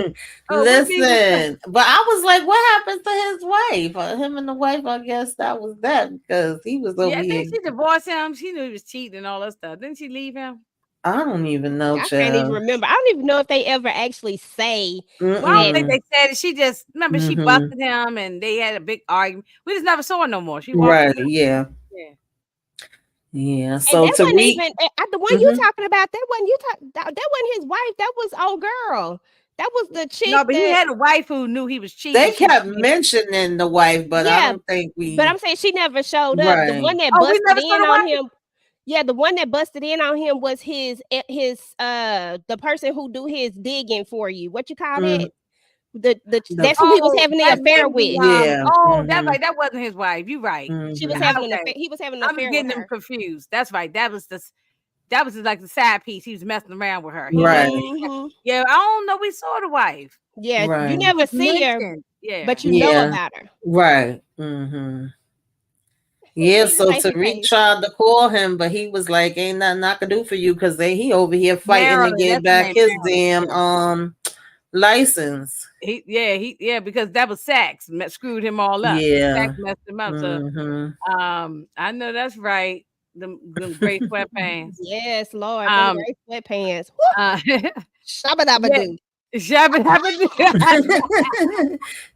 Oh, what be with Listen, but I was like, what happened to his wife? Him and the wife, I guess that was that because he was over yeah, here. didn't she divorce him? She knew he was cheating and all that stuff. Didn't she leave him? I don't even know, I can't even child. remember. I don't even know if they ever actually say Well, I don't that. think Mm-mm. they said it. She just remember she Mm-hmm. busted him and they had a big argument. We just never saw her no more. She walked Right, away. yeah. Yeah. Yeah. And So that wasn't Tariq, even the one you hmm talking about. That wasn't that wasn't his wife. That was old girl. That was the chick No, but he that had a wife who knew he was cheating. they She kept mentioning the wife, but I yeah, don't think but we I'm saying she never showed up. The right. one that oh, we busted never saw in the on wife? him. Yeah, the one that busted in on him was his the person who do his digging for you. What you call Mm, that? The the that's who he was Oh, having the that affair may be with. yeah. oh, that's Mm-hmm. right. That wasn't his wife. You right. She was Mm-hmm. having an Okay. affair. He was having an I was affair with getting them her. confused. That's right. That was like the side piece. He was messing around with her. He never Right. Hmm. yeah, I don't know. We saw the wife. Yeah, you Right. never It's see her, mentioned. Yeah. but you know Yeah. about her. Right. Mm-hmm. Yeah, Nita so say he Tariq pays. tried to call him, but he was like, "Ain't nothing I can do for you because he over here fighting to Maryland. get That's his back name, his Maryland. damn Yeah. license." He because that was Sachs screwed him all up. Sachs Yeah. messed him up. So Mm-hmm. I know that's right. Them gray sweatpants. Yes, Lord, them Um gray sweatpants. Woo! uh Shabba dabba yeah, doo. Shabba dabba doo.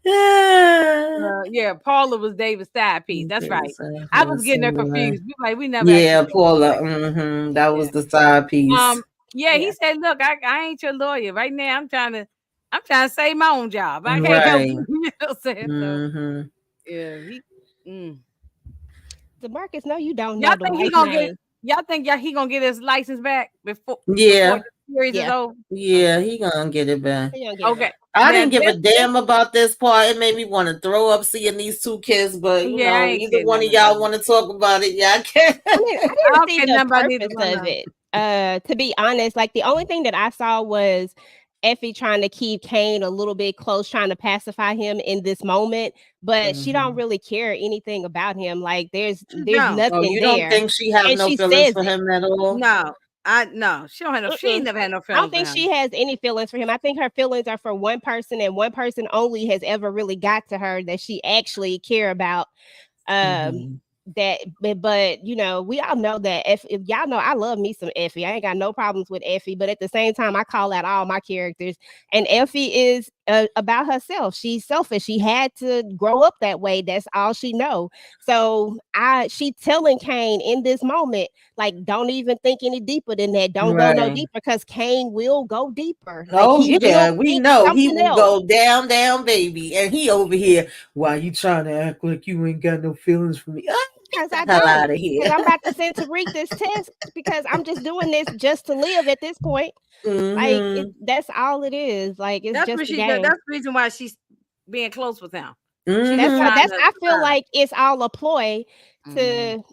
Yeah. Yeah, Paula was David's side piece. That's Okay, right. so I her was getting her similar. confused. We never actually Yeah, saw the Paula. wife. Mm-hmm. That Yeah. was the side piece. Yeah, he Yeah. said, "Look, I ain't your lawyer right now. I'm trying to save my own job. I can't help Right. you." You know what I'm saying? So Mm-hmm. yeah, he. Mm. DeMarcus, no, you don't Y'all know the think he wife gonna get? name. Y'all think he gonna get his license back before Yeah. the series is Yeah, over? Yeah, Okay. he gonna get it back. he don't get it Okay. back. I Now didn't give a this damn about this part. It made me want to throw up seeing these two kids, but yeah, I ain't either getting one of nothing y'all about it. want to talk about it, yeah, I can. I I didn't don't see care the nothing about neither purpose one of of them. it. To be honest, like the only thing that I saw was Effie trying to keep Kane a little bit close, trying to pacify him in this moment, but she don't Mhm. really care anything about him. Like She there's don't. Oh, nothing you don't there, think she have and no she feelings says for it. him at all? No, I no. She don't have no. She ain't Mm-mm. never had no I don't feelings for think him. she has any feelings for him. I think her feelings are for one person, and one person only has ever really got to her that she actually care about. Um, Mhm. that but we all know that if y'all know I love me some Effie. I ain't got no problems with Effie, but at the same time I call out all my characters, and Effie is about herself. She's selfish. She had to grow up that way. That's all she know. So she telling Kane in this moment, like, don't even think any deeper than that. Don't go no Right. deeper, because Kane will go deeper. Like, Oh he Yeah. will yeah, we think know he something will else. go down, down, baby, and he over here. Why you trying to act like you ain't got no feelings for me? Because Get I the hell don't. out of here. Because I'm about to send Tariq this test, because I'm just doing this just to live at this point. Like, Mhm. that's all it is. Like, it's That's just what a she does. game. That's the reason why she's being close with him. She That's just what Mhm. trying that's to I feel survive. like it's all a ploy Mhm. to,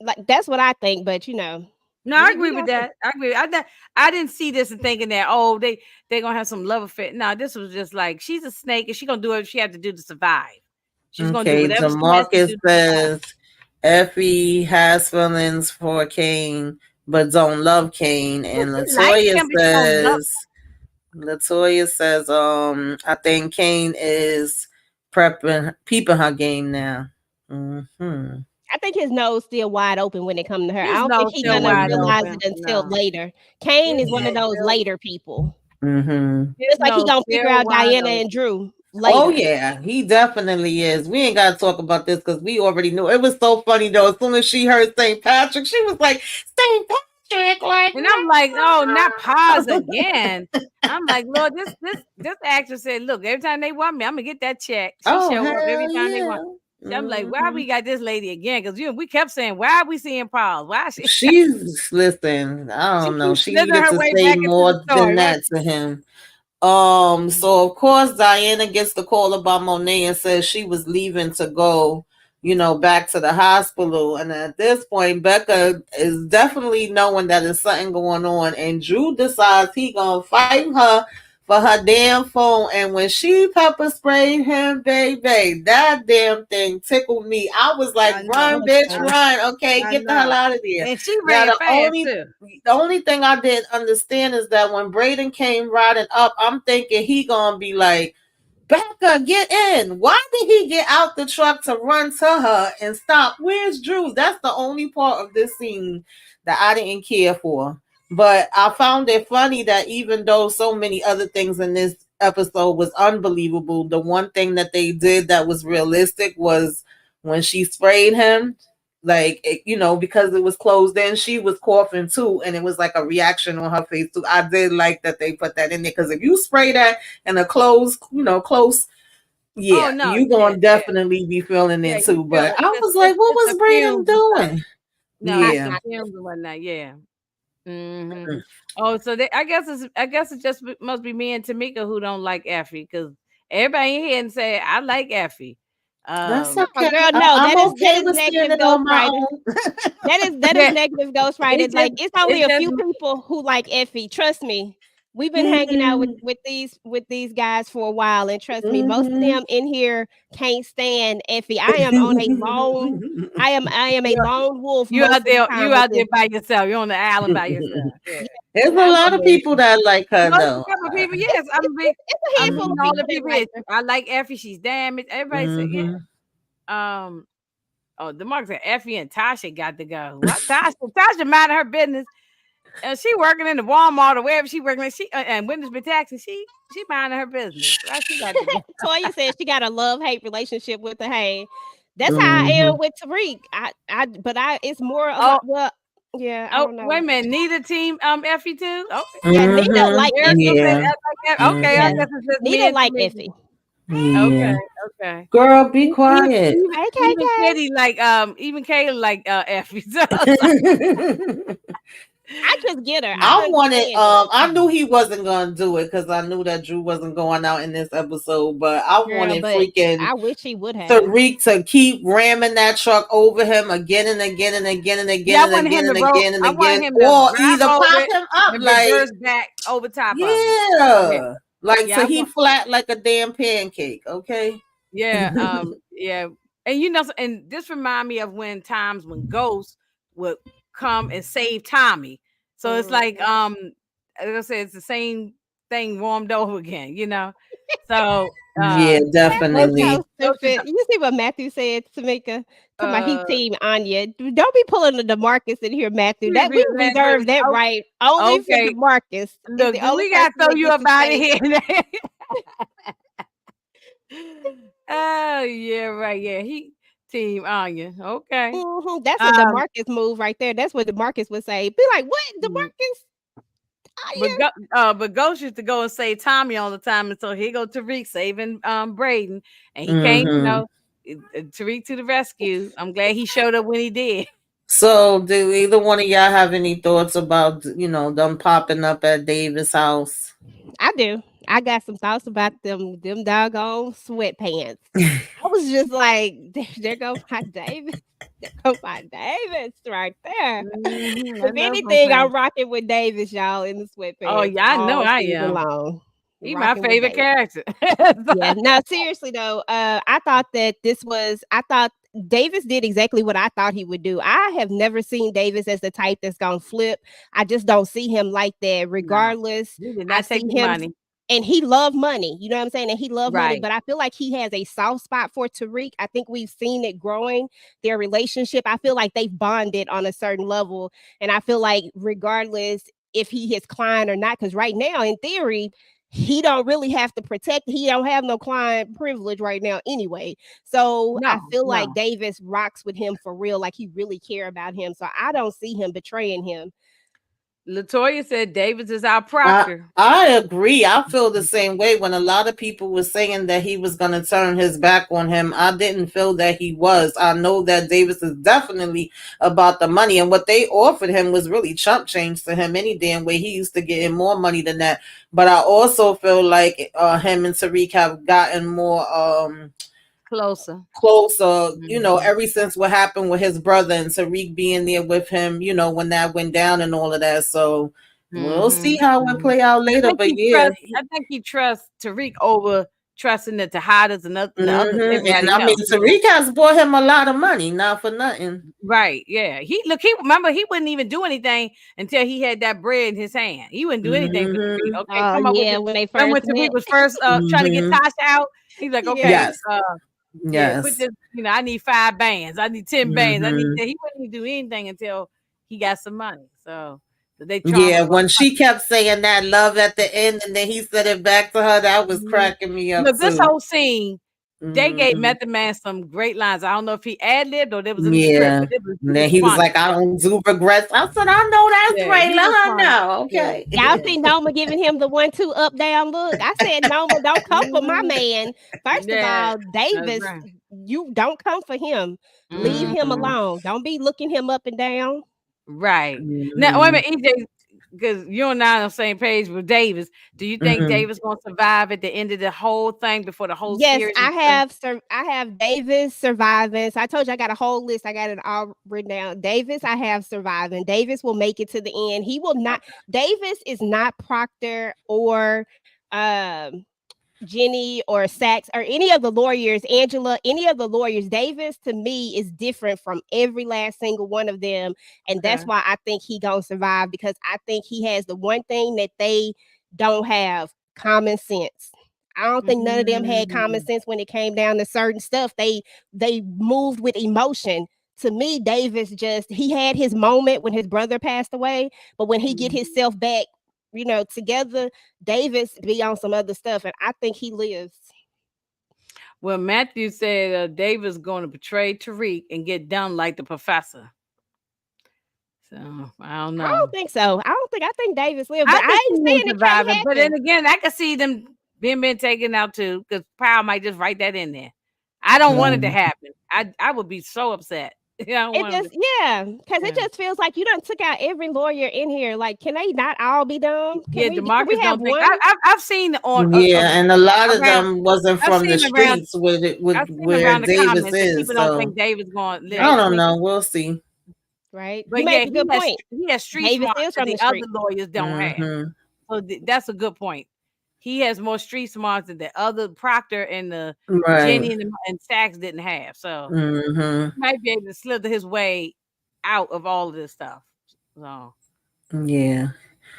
like, that's what I think, but No, I we agree with gonna see. that. I agree. I didn't see this and thinking that they gonna have some love affair. No, this was just like she's a snake and she gonna do what she had to do to survive. She's gonna do Okay, whatever she has to Demarcus do to survive. says Effie has feelings for Kane, but don't love Kane. But And she likes him, but she don't love. Latoya says, I think Kane is peeping her game now. Mm-hmm. I think his nose still wide open when it comes to her. I His don't think nose he still gonna wide Mm-hmm. realize open. it until No, later. Kane his is one of nose those still later people. Mm-hmm. his Just like he nose gonna figure still out wide Diana open. and Drew Oh later. yeah, he definitely is. We ain't gotta talk about this because we already knew. It was so funny though. As soon as she heard St. Patrick, she was like, St. Patrick, like And I'm like, oh, not pause no. again. I'm like, Lord, this actor said, look, every time they want me, I'm gonna get that check. She Oh show up every hell time they want. yeah. So I'm like, why Mm-hmm. we got this lady again? Because we kept saying, why are we seeing Paul? Why she She's listen, I she don't know. keeps She slithering needed her to way say back into the more than story? Why that to him. she So of course Diana gets the call about Monae and says she was leaving to go, back to the hospital. And at this point, Becca is definitely knowing that there's something going on. And Drew decides he gonna fight her for her damn phone. And when she pepper sprayed him, baby, that damn thing tickled me. I was like, I know. run, bitch, I, run. Okay, I get the hell know. out of there. And she Now ran fast too. the only thing I didn't understand is that when Braden came riding up, I'm thinking he gonna be like, Becca, get in. Why did he get out the truck to run to her and stop? Where's Drew? That's the only part of this scene that I didn't care for. But I found it funny that even though so many other things in this episode was unbelievable, the one thing that they did that was realistic was when she sprayed him. Like, because it was closed in, she was coughing too, and it was like a reaction on her face too. I did like that they put that in there, because if you spray that in a close, Oh yeah, no, you yeah, gonna yeah, definitely be feeling yeah. it You too. feel But I was like, it's what it's was the Braden fumes and stuff. doing? No, it's Yeah. the fumes and whatnot. Yeah. Oh, so I guess it just must be me and Tamika who don't like Effie, because everybody in here and say I like Effie. That's Um, Oh, okay. girl, no, I'm that okay is with seeing negative it on my ghostwriting. own. That is yeah, negative ghostwriting. it's Like just it's only it's a just few people who like Effie. Trust me. We've been hanging out with Mm-hmm. these guys for a while, and trust me, most of Mm-hmm. them in here can't stand Effie. I am on a lone. I am a lone wolf you most out of the there time you with out there this. by yourself. You're on the island by yourself. Yeah. There's a Yeah, lot of people that like her No, it's though. a couple of people. Yes, it's a I'm handful meeting of all people the that people like here. her. I like Effie. She's damaged. Everybody said yeah. Mm-hmm. Oh, the mark said Effie and Tasha got to go. What Tasha minding her business. She working in the Walmart or wherever she working. She and witness protection. She minding her business. Why she got to go? Toya said she got a love-hate relationship with the Hey. That's how I Mm-hmm. am with Tariq. But it's more a lot. Oh, Well, yeah, I oh, don't wait know. a minute. Neither team Effie too. Okay. Yeah, Nina Mm-hmm. like Eric still Effie. said Yeah. okay. I Mm-hmm. Yeah, guess it's just me Nina and like Tamika. Effie. Okay, Yeah. okay. Girl, be E- e- quiet. Even Hey, even KK. Kitty even Kayla like Effie. So, I just get her. I I wanted understand it. I knew he wasn't gonna do it because I knew that Drew wasn't going out in this episode, but I Girl, wanted but freaking I wish he would have. Tariq to keep ramming that truck over him again and again and again and again yeah, and again and again and I wanted again, him to or drive either over pop it him up and like, reverse back over top of him. Yeah, yeah, like yeah, so he flat like a damn pancake. Okay. yeah. And and this remind me of when times when Ghost would come and save Tommy. So it's like Mhm. as I said, it's the same thing warmed over again. So Yeah, Matthew's definitely. so stupid. You see what Matthew said to Tamika? Talking about he uh team Anya. Don't be pulling the DeMarcus in here, Matthew. we That we read reserve that right only for okay. DeMarcus. Is Look, the only we gotta person throw that you gets up to out of say. here. Oh yeah, right. Yeah, he team Anya. Okay. That's a Um, DeMarcus move right there. That's what DeMarcus would say. Be like, what mm, DeMarcus? but Anya? go, but Ghost used to go and save Tommy all the time, and so here go Tariq saving Braden, and he came. Mm-hmm. Tariq to the rescue. I'm glad he showed up when he did. So, do either one of y'all have any thoughts about them popping up at Davis' house? I do. I got some thoughts about them doggone sweatpants. I was just like, there go my Davis. There go my Davis right there. I If love my anything, I'm friend. rocking with Davis, y'all, in the Oh sweatpants yeah, I know all I season am. long. He my Rocking with favorite Davis. character. Yeah. Now, seriously though, I thought that I thought Davis did exactly what I thought he would do. I have never seen Davis as the type that's gonna flip. I just don't see him like that. No, Regardless, he did I not take see the him money. and he loved money. You know what I'm saying? And he loved money, Right. but I feel like he has a soft spot for Tariq. I think we've seen it growing their relationship. I feel like they've bonded on a certain level, and I feel like regardless if he his client or not, because right now, in theory, he don't really have to protect. He don't have no client privilege right now anyway. So I No, feel like no. Davis rocks with him for real, like he really care about him. So I don't see him betraying him. Latoya said Davis is our I proctor. I agree. I feel the same way. When a lot of people were saying that he was going to turn his back on him, I didn't feel that he was. I know that Davis is definitely about the money, and what they offered him was really chump change to him any damn way. He used to get in more money than that. But I also feel like him and Tariq have gotten more closer. closer, Mhm. ever since what happened with his brother and Tariq being there with him, when that went down and all of that. So we'll see Mhm. how it Mhm. play out I later. think But he yeah, trusts. I think he trusts Tariq over trusting the Tejadas and the other and everybody I mean else. Tariq has bought him a lot of money, not for nothing. Right? Yeah. He remember he wouldn't even do anything until he had that bread in his hand. He wouldn't do anything for Tariq. Mm-hmm. Okay, Oh come up with yeah, it. when they Remember first when Tariq met. was first trying to get Mm-hmm. Tasha out? He's like, Yeah. okay, Yes. yeah, put Yes. this. I need 5 bands. I need 10 bands. I need. Mm-hmm. He wouldn't even do anything until he got some money. So they charm Yeah, him about. when she kept saying that love at the end and then he said it back to her, that was Mhm. cracking me up Look, this too. whole scene, they gave Hmm. Method Man some great lines. I don't know if he ad libbed or it was in the script, Yeah. but And it then was he was funny. like, I don't do regrets. I said, I know that's Yeah, right. he Let was her funny. know. Yeah, Okay. Y'all yeah, see Noma giving him the 1-2 up down look. I said, Noma, don't come for my Mhm. man. First of Yeah, all, that's Davis, right. you don't come for him. Leave him Mhm. Hmm. alone. Don't be looking him up and down. Right. Now, wait a Hmm. minute, EJ, because you and I are on the same page with Davis. Do you think Hmm. Davis gonna survive at the end of the whole thing before the whole Yes, series is done? I have Davis surviving. So I told you I got a whole list. I got it all written down. Davis, I have surviving. Davis will make it to the end. He will not. Davis is not Proctor or um Jenny or Sachs or any of the lawyers, Angela, any of the lawyers. Davis to me is different from every last single one of them. And that's Okay. why I think he gonna survive, because I think he has the one thing that they don't have: common sense. I don't think none of them had common Mm. sense when it came down to certain stuff. They moved with emotion. To me, Davis just he had his moment when his brother passed away, but when he get Mhm. himself back, together, Davis be on some other stuff, and I think he lives. Well, Matthew said Davis going to betray Tariq and get done like the professor. So I don't I don't know. think so. I think Davis lives, I but I can ain't see him saying it surviving, can't but then happen. again, I can see them being taken out too, because Power might just write that in there. I don't want it to Right. happen. I would be so upset. I don't It want just to. yeah, because it Yeah, just feels like you done took out every lawyer in here. Like, can they not all be done? yeah. Can we Demarcus have don't think one? I've seen on Yeah, and a lot of around. them wasn't I've from the seen around. streets with it, with I've seen where around the Davis comments that is. people don't think So David's going to live. I They don't think, know. We'll see. Right? You but make yeah, a good point. he has street Davis smarts is that from the the other street. lawyers don't have. Mm-hmm. So that's a good point. He has more street smarts than the other Proctor and the Right. Jenny and Sachs didn't have. So Mm-hmm. he might be able to slither his way out of all of this stuff. So Yeah.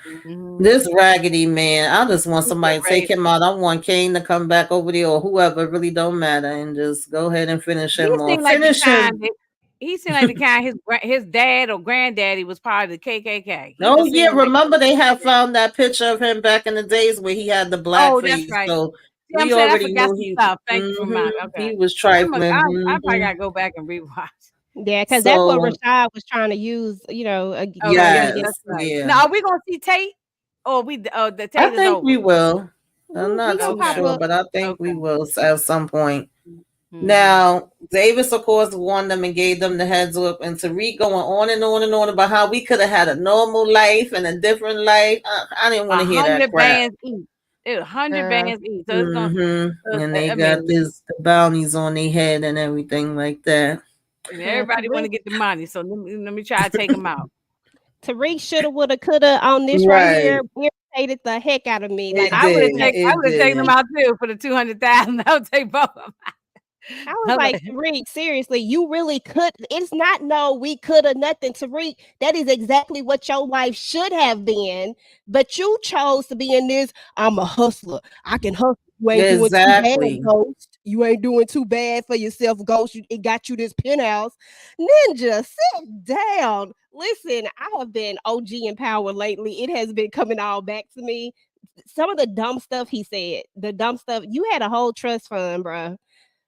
mhm. This raggedy man, I just want He get somebody to take ready. him out. I want Kane to come back over there or whoever. It really don't matter, and just go ahead and finish He him seemed off. like the Finish kind him. that he seemed like the kind his dad or granddaddy was part of the KKK. He Oh just yeah, seemed like remember they had found that picture of him back in the days where he had the black oh, that's face. right. So See, I'm we saying I already forgot knew some he. stuff. Thank you for my Hmm. okay. He was I trifling. probably Hmm. gotta go back and rewatch. Yeah, because that's what So Rashad was trying to use. Trying to Okay, get yes, against. that's right. yeah. Now, are we gonna see Tate? Or the I Tate is think we over? will. I'm He not gonna too pop Okay, sure, up. but I think we okay. will at some point. Mm-hmm. Now, Davis, of course, warned them and gave them the heads up, and Tariq going on and on and on about how we could have had a normal life and a different life. I didn't want A to hear that hundred crap. bands each. It 100 Girl, bands each. So it's gonna. Mm-hmm. And they I got mean, this the bounties on their head and everything like that. girl, everybody want to get the money. So let me try to take them out. Tariq shoulda, woulda, coulda on this right Right. here irritated the heck out of me. Like, It I would have did. taken. I It would have taken them did. out too for the 200,000. I would take both of them. I was I'm like, like, Tariq, seriously, you really could. It's not no, we could have nothing. Tariq, that is exactly what your life should have been. But you chose to be in this. I'm a hustler. I can hustle. You ain't doing too bad, Exactly. Ghost. You ain't doing too bad for yourself, Ghost. It got you this penthouse. Ninja, sit down. Listen, I have been OG in power lately. It has been coming all back to me. Some of the dumb stuff he said, the dumb stuff. You had a whole trust fund, bro.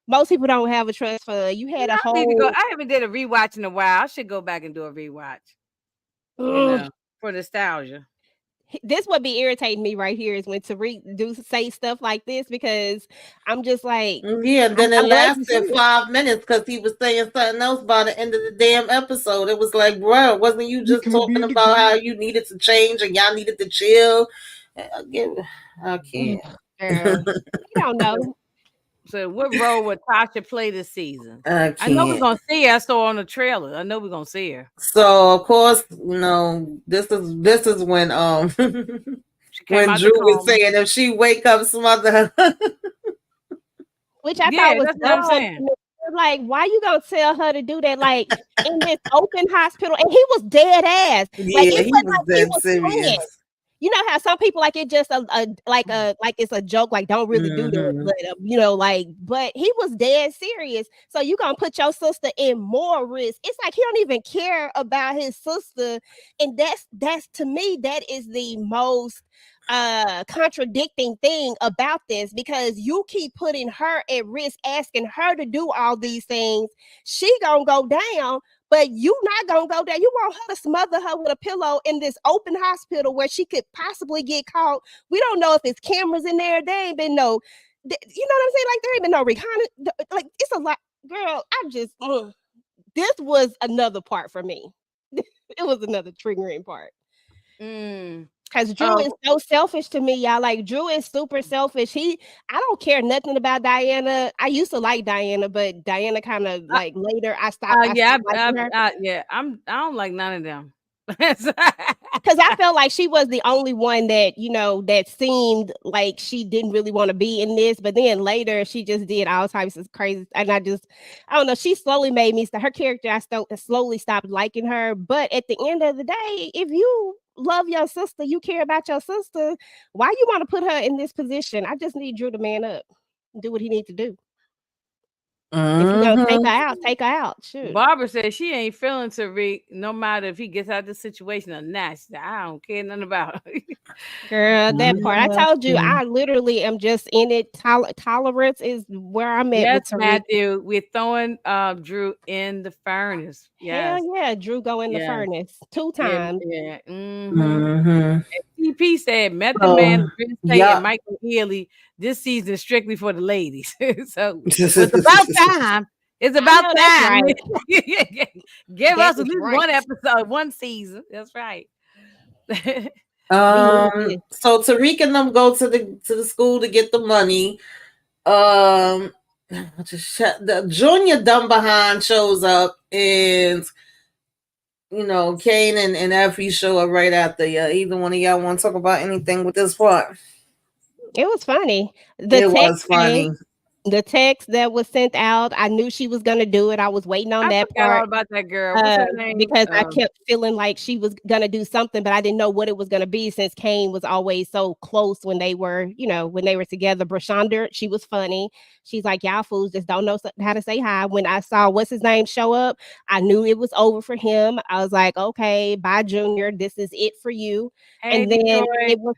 Most people don't have a trust fund. You had a I need to go. whole I haven't did a rewatch in a while. I should go back and do a rewatch. You ugh. know, for nostalgia. This would be irritating me right here is when Tariq do say stuff like this, because I'm just like, Yeah, and then it I'm glad you see lasted it. 5 minutes because he was saying something else by the end of the damn episode. It was like, bro, wasn't you We just can't be talking in the about group. how you needed to change and y'all needed to chill? I Ugh, can't. girl, he don't know. So what role would Tasha play this season? I I know we're can't. gonna see her. I saw on the trailer. I know we're gonna see her. So of course, this is when She came when out the Drew was coma. saying if she wake up smother her. Which I thought Yeah, was that's what I'm dumb. saying. Like, why you gonna tell her to do that? Like in this open hospital, and he was dead ass. Like Yeah, it he wasn't was like he dead was playing. serious. You know how some people like it just like it's a joke, like don't really do that, Mm-hmm. but but he was dead serious. So you gonna put your sister in more risk. It's like he don't even care about his sister, and that's to me that is the most contradicting thing about this, because you keep putting her at risk, asking her to do all these things. She gonna go down, but you not gonna go down. You want her to smother her with a pillow in this open hospital where she could possibly get caught. We don't know if it's cameras in there. There ain't been no, you know what I'm saying? Like there ain't been no recon. Like it's a lot, girl. I just this was another part for me. It was another triggering part. Mm. Because Drew is so selfish to me, y'all. Like Drew is super selfish. I don't care nothing about Diana. I used to like Diana, but Diana kind of like later I stopped. I Yeah, stopped liking her yeah. I don't like none of them. because I felt like she was the only one that that seemed like she didn't really want to be in this. But then later she just did all types of crazy, and I don't know. She slowly made me. Her character, I slowly stopped liking her. But at the end of the day, if you love your sister, you care about your sister, why you want to put her in this position? I just need Drew to man up, do what he needs to do. If you gonna Mm-hmm. take her out. Shoot. Barbara said she ain't feeling Tariq no matter if he gets out of the situation or not. She said, I don't care nothing about it. Girl, that part. I told you, Mm-hmm. I literally am just in it. Tolerance is where I'm at Yes, with Tariq. Matthew, we're throwing Drew in the furnace. Hell Yes. yeah, Drew go in the Yes. furnace 2 Yeah. times. Yeah. Mm-hmm. Mm-hmm. TP said Method Man, So Chris Tay, and yeah. Michael Ealy this season is strictly for the ladies. So it's about time. It's I about know that's time. right. Give That us at is least right. one episode, one season. That's right. We need this. So Tariq and them go to the school to get the money. Um the junior dumb behind shows up, and Kane and Effie show up right after. Either one of y'all want to talk about anything with this part? It was funny. The It text was came. funny. The text that was sent out, I knew she was gonna do it. I was waiting on I that forgot all part. about that girl. What's her name? Because I kept feeling like she was gonna do something, but I didn't know what it was gonna be, since Kane was always so close when they were, when they were together. Brashonda, she was funny. She's like, y'all fools just don't know how to say hi. When I saw what's his name show up, I knew it was over for him. I was like, okay, bye, Junior. This is it for you. Hey, And then Detroit.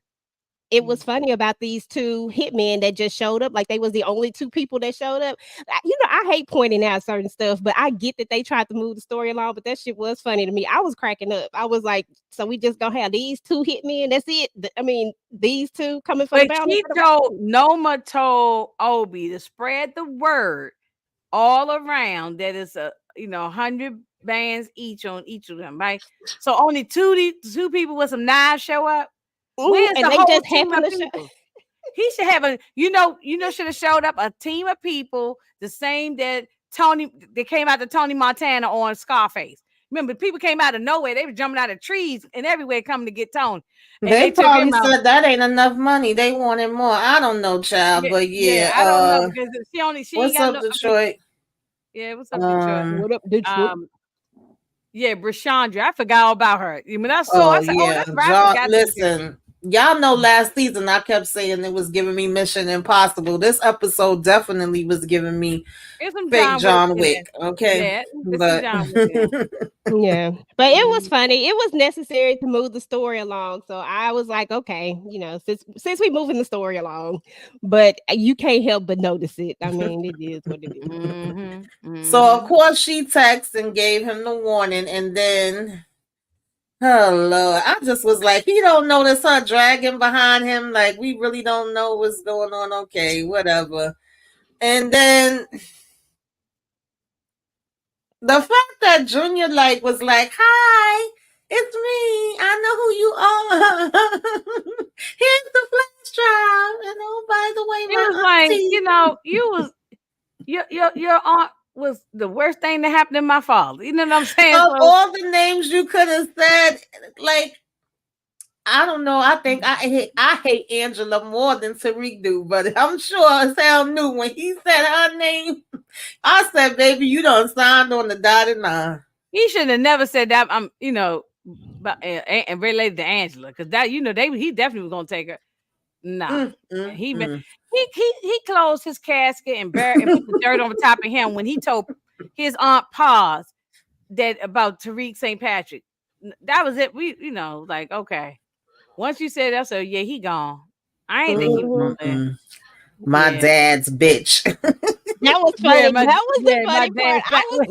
it was funny about these 2 hitmen that just showed up. Like they was the only 2 people that showed up. I hate pointing out certain stuff, but I get that they tried to move the story along. But that shit was funny to me. I was cracking up. I was like, so we just gonna have these 2 hitmen? That's it? I mean, these 2 coming for the But bounty? Noma told Obie to spread the word all around that it's 100 bands each on each of them, right? So only two people with some knives show up. Where's And the they whole just team of happened to show. people? He should have should have showed up a team of people the same that they came out to Tony Montana on Scarface. Remember, people came out of nowhere. They were jumping out of trees and everywhere coming to get Tony. And They they took probably him out. said that ain't enough money. They wanted more. I don't know, child, Yeah, but yeah, yeah. I don't know because she ain't What's got up, no. Detroit? Yeah, what's up, Detroit? What up, Detroit? Yeah, Brashandra. I forgot all about her. When I saw, I Oh said, "Oh, yeah, that's right." I John. forgot this girl. Listen, y'all know last season I kept saying it was giving me Mission Impossible. This episode definitely was giving me There's some fake John Wick John in there. Wick. Okay, Yeah, there's some but John Wick in there. Yeah, but it was funny. It was necessary to move the story along. So I was like, okay, since we moving the story along, but you can't help but notice it. I mean, it is what it is. So of course she texted and gave him the warning, and then oh Lord, I just was like, he don't notice her dragging behind him. Like we really don't know what's going on. Okay, whatever. And then the fact that Junior was like, "Hi, it's me. I know who you are. Here's the flash drive. And oh, by the way, It my was like, auntie." your aunt was the worst thing that happened to my father. You know what I'm saying? Of So all the names you could have said, like, I don't know. I think I hate Angela more than Tariq do, but I'm sure Sal knew when he said her name. I said, "Baby, you done signed on the dotted line." he should have never said that. I'm, but and related to Angela, because that he definitely was gonna take her. Nah, Mm, mm, he mm. he closed his casket and and put the dirt on the top of him when he told his aunt Paz that about Tariq St. Patrick. That was it. We like, okay. Once you said that, so yeah, he gone. I ain't think he was Mm, gonna Mhm. live. mm. My Yeah, dad's bitch. That was yeah, funny. That was the my funny part. dad. I was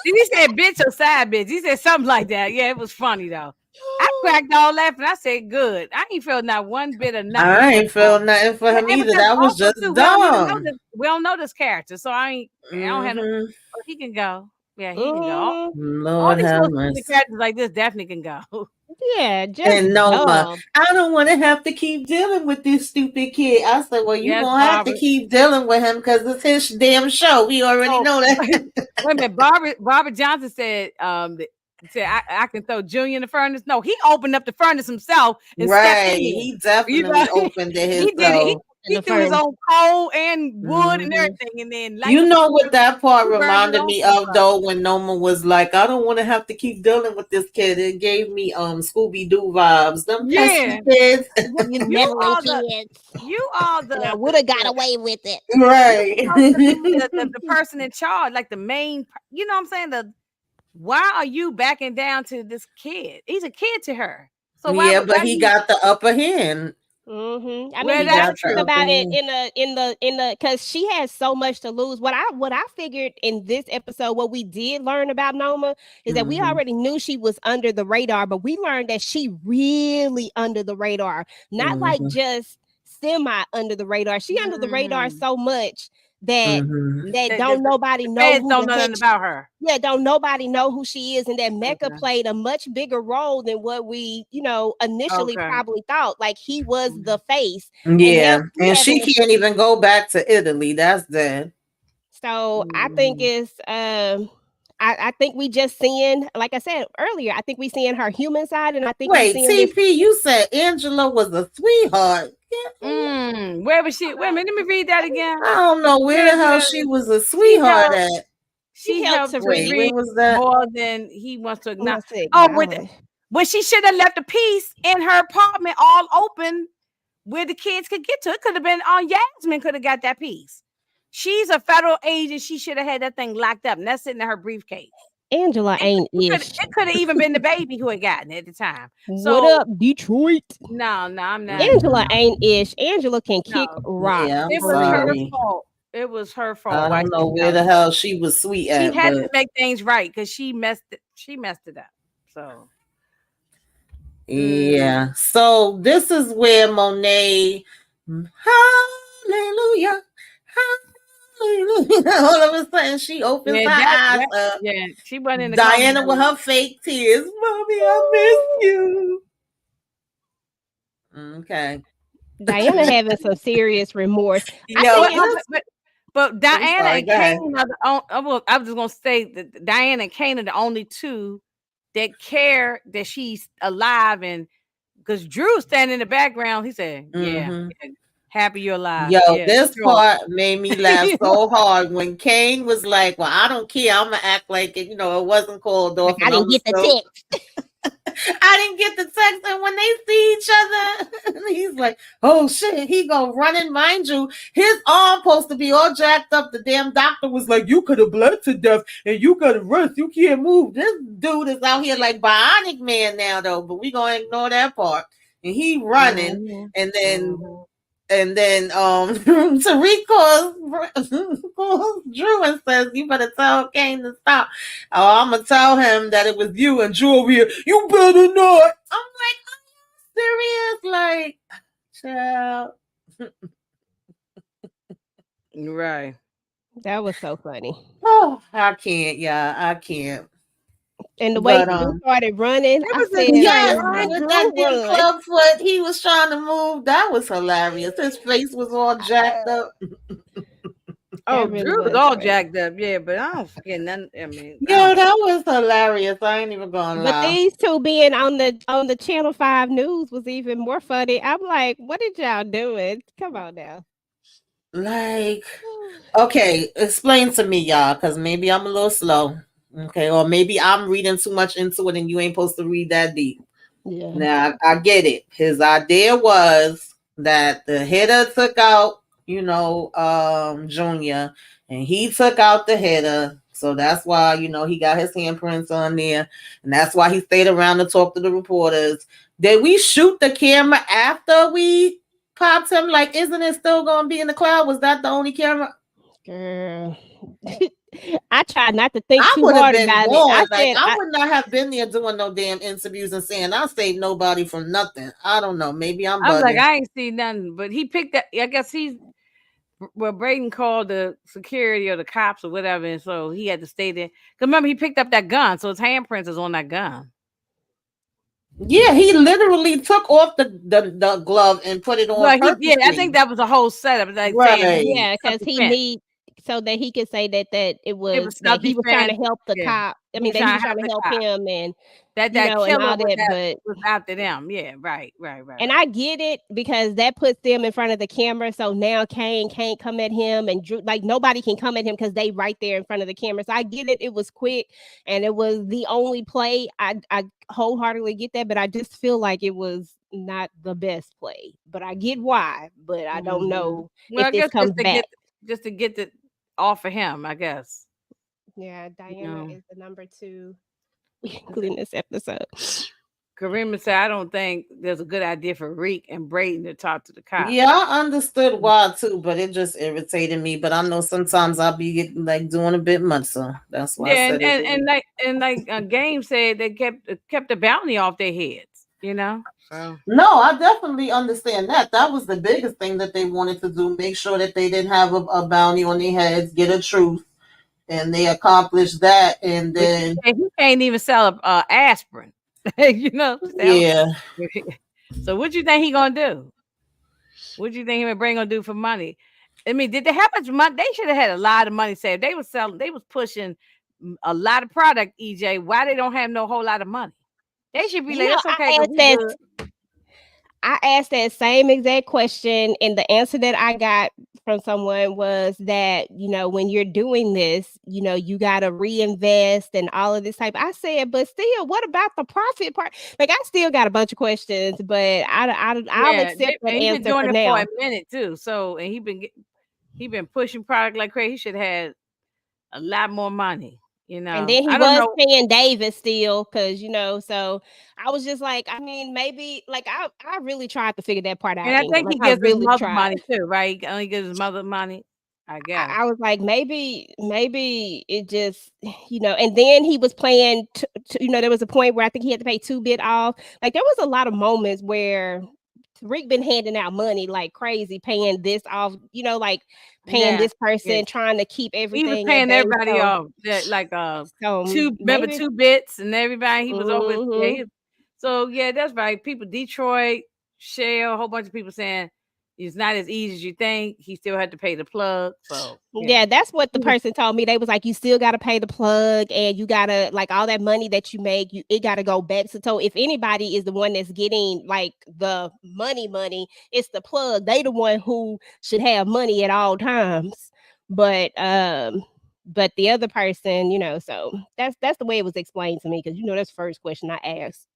Did he say bitch or side bitch? He said something like that. Yeah, it was funny though. I cracked all laughing. I said, "Good." I ain't feel not one bit of nothing I for ain't feel nothing for him and either. because That was also just too, dumb. we don't know this character, so I don't have no. Hmm He can go. Yeah, he can go. Mhm. All Lord these have little stupid mercy. characters like this definitely can go. Yeah, just And Noma, dumb. I don't want to have to keep dealing with this stupid kid. I said, well, you Yes, gonna have to Barbara. keep dealing with him because it's his damn show. We already So know wait that. a minute, Barbara Johnson said said I can throw Junior in the furnace. No, he opened up the furnace himself and stepped Right. in there. He You know, definitely opened it he did it. himself. In He the threw his furnace. own coal and wood and Hmm everything, and then light You the know furnace. what that part He burned it reminded on me some of stuff. though, when Noma was like, I don't want to have to keep dealing with this kid. It gave me Scooby Doo vibes. Them pesky Yeah, kids. You you meddling are the kids. you are And I the would have got away with it. you're Right. supposed to be the person in charge, like the main. You know what I'm saying? Why are you backing down to this kid? He's a kid to her. So Yeah, but why do he you? got the upper hand. I mean, Well, you He got to got that's the think true. upper about it hand. in the because she has so much to lose. What I figured in this episode, what we did learn about Noma is that we Hmm already knew she was under the radar, but we learned that she really under the radar, not like hmm just semi under the radar. She under the radar Mhm. so much that hmm that The, don't nobody the know feds who don't the know heck nothing about her. yeah, don't nobody know who she is, and that Mecca Okay. played a much bigger role than what we, initially Okay. probably thought. Like he was the Mhm. face, and now Yeah, she and having she to. can't even go back to Italy. That's dead. So I think Mhm. it's I think we just seeing, like I said earlier, I think we seeing her human side, and I think we Wait, seeing this. TP, you said Angela was a sweetheart. Where was she? Wait a minute. Let me read that again. I don't know It where the says hell she was a she sweetheart helped. at. She She helped helped Wait, Tariq. where Tariq was that? more than he wants to acknowledge. Let's see, Oh, God. but she should have left a piece in her apartment all open where the kids could get to it. Could have been on Yasmin could have got that piece. She's a federal agent. She should have had that thing locked up, and that's sitting in her briefcase. Angela ain't ish. It could have even been the baby who had gotten it at the time. What So up, Detroit? no, I'm not. Angela Mhm. ain't ish. Angela can kick No, rocks Yeah, I'm it for was her real. sorry. fault. It was her fault. I Why don't she know where felt the hell she was sweet she at, had to but make things right because she messed it. She messed it up. So mm, yeah. So this is where Monet, hallelujah, hallelujah. All of a sudden, she opens yeah, her eyes up. yeah. She wasn't in the coma Diana with mode. her fake tears. Mommy, I miss you. Okay. Diana having some serious remorse. I Yo, think But it's I'm Diana sorry. and Go Kane ahead. are I was just gonna say that Diana and Kane are the only two that care that she's alive, and because Drew standing in the background, he said, "Yeah, Hmm yeah, happy you're alive." Yo, Yeah, this sure. part made me laugh so hard when Kane was like, "Well, I don't care. I'm gonna act like it. It wasn't called like off, I and didn't I'm get the still." text. I didn't get the text, and when they see each other, he's like, "Oh shit!" He go running. Mind you, his arm supposed to be all jacked up. The damn doctor was like, "You could have bled to death, and you gotta rest. You can't move." This dude is out here like Bionic Man now, though. But we gonna ignore that part. And he running, Mhm, and then mhm. Tariq calls Drew and says, "You better tell Kane to stop. Oh, I'm gonna tell him that it was you." And Drew over here, "You better not." I'm like, "Are you serious?" Like, child. Right. That was so funny. Oh, I can't, yeah, I can't. And the way But Drew started running, It I was a said, good yes, "Run, run. with that Drew, damn run!" club foot, he was trying to move. That was hilarious. His face was all jacked up. Oh, That really Drew's was all crazy. jacked up, yeah, but I don't forget none. I mean, I Yeah, don't. that was hilarious. I ain't even gonna But lie. these two being on the Channel 5 news was even more funny. I'm like, what did y'all doing? Come on now. Like, okay, explain to me, y'all, because maybe I'm a little slow. Okay, or maybe I'm reading too much into it and you ain't supposed to read that deep. Yeah. Now I get it. His idea was that the hitter took out, Junior, and he took out the hitter. So that's why, he got his handprints on there. And that's why he stayed around to talk to the reporters. Did we shoot the camera after we popped him? Like, isn't it still gonna be in the cloud? Was that the only camera? Girl. I tried not to think I too would have hard been about it. I gone. Like, said, I would not have been there doing no damn interviews and saying I saved nobody from nothing. I don't know. Maybe I'm I'm like, bugging. I ain't seen nothing, but he picked up. I guess he's well, Braden called the security or the cops or whatever, and so he had to stay there. Cause remember, he picked up that gun, so his handprints is on that gun. Yeah, he literally took off the glove and put it on Well, yeah, I think purposely. that was a whole setup, like saying Right. yeah, self because he defense. need so that he could say that it It was was that self he was trying to defense. help the Yeah, cop. I he mean, was that he trying was to trying help to the help cop. him and That and killer all was that. that But was after them. Yeah, right. and I get it because that puts them in front of the camera. So now Kane can't come at him and Drew, like nobody can come at him because they right there in front of the camera. So I get it. It was quick and it was the only play. I wholeheartedly get that, but I just feel like it was not the best play. But I get why. But I don't Hmm. know Well, if I this guess comes back. just to get the off of him. I guess. Yeah, You Diana know. is the number two including this episode. Karima said, I don't think there's a good idea for Reek and Braden to talk to the cops. Yeah, I understood why too, but it just irritated me. But I know sometimes I'll be like doing a bit much, so that's why I Yeah, said it. and like Game said, they kept the bounty off their heads. You know, so No, I definitely understand that. That was the biggest thing that they wanted to do. Make sure that they didn't have a bounty on their heads, get a truth, and they accomplished that. And but then, he can't even sell a aspirin. You know, yeah, so what you think he gonna do? What do you think him and Brain gonna do for money? I mean, did they have much money? They should have had a lot of money saved. They was selling, they was pushing a lot of product. EJ, why they don't have no whole lot of money? They should be You like, know, that's okay because we good. I asked that same exact question, and the answer that I got from someone was that, when you're doing this, you got to reinvest and all of this type. I said, but still, what about the profit part? Like, I still got a bunch of questions, but I'll Yeah, accept that and he been answer doing for it for a now. minute too. So, and he been pushing product like crazy. He should have had a lot more money. You And know, then he I don't was know. paying Davis still, because so I was just like, I mean, maybe like I really tried to figure that part And out, I Ingrid. think Like he I gives his really mother tried. money too, right? He only gives his mother money, I guess. I was like, maybe it just, and then he was playing, there was a point where I think he had to pay 2 bit off. Like there was a lot of moments where Tariq been handing out money like crazy, paying this off, like paying Yeah, this yeah. person, trying to keep He was everything at paying bay. everybody off that like two remember Maybe, 2 bits and everybody he was over yeah hmm so yeah that's right people Detroit Shell a whole bunch of people saying it's not as easy as you think he still had to pay the plug so yeah Yeah, that's what the person told me. They was like, you still got to pay the plug, and you gotta like all that money that you make, it got to go back. So, if anybody is the one that's getting like the money, it's the plug. They the one who should have money at all times. But the other person, so that's the way it was explained to me because that's the first question I asked.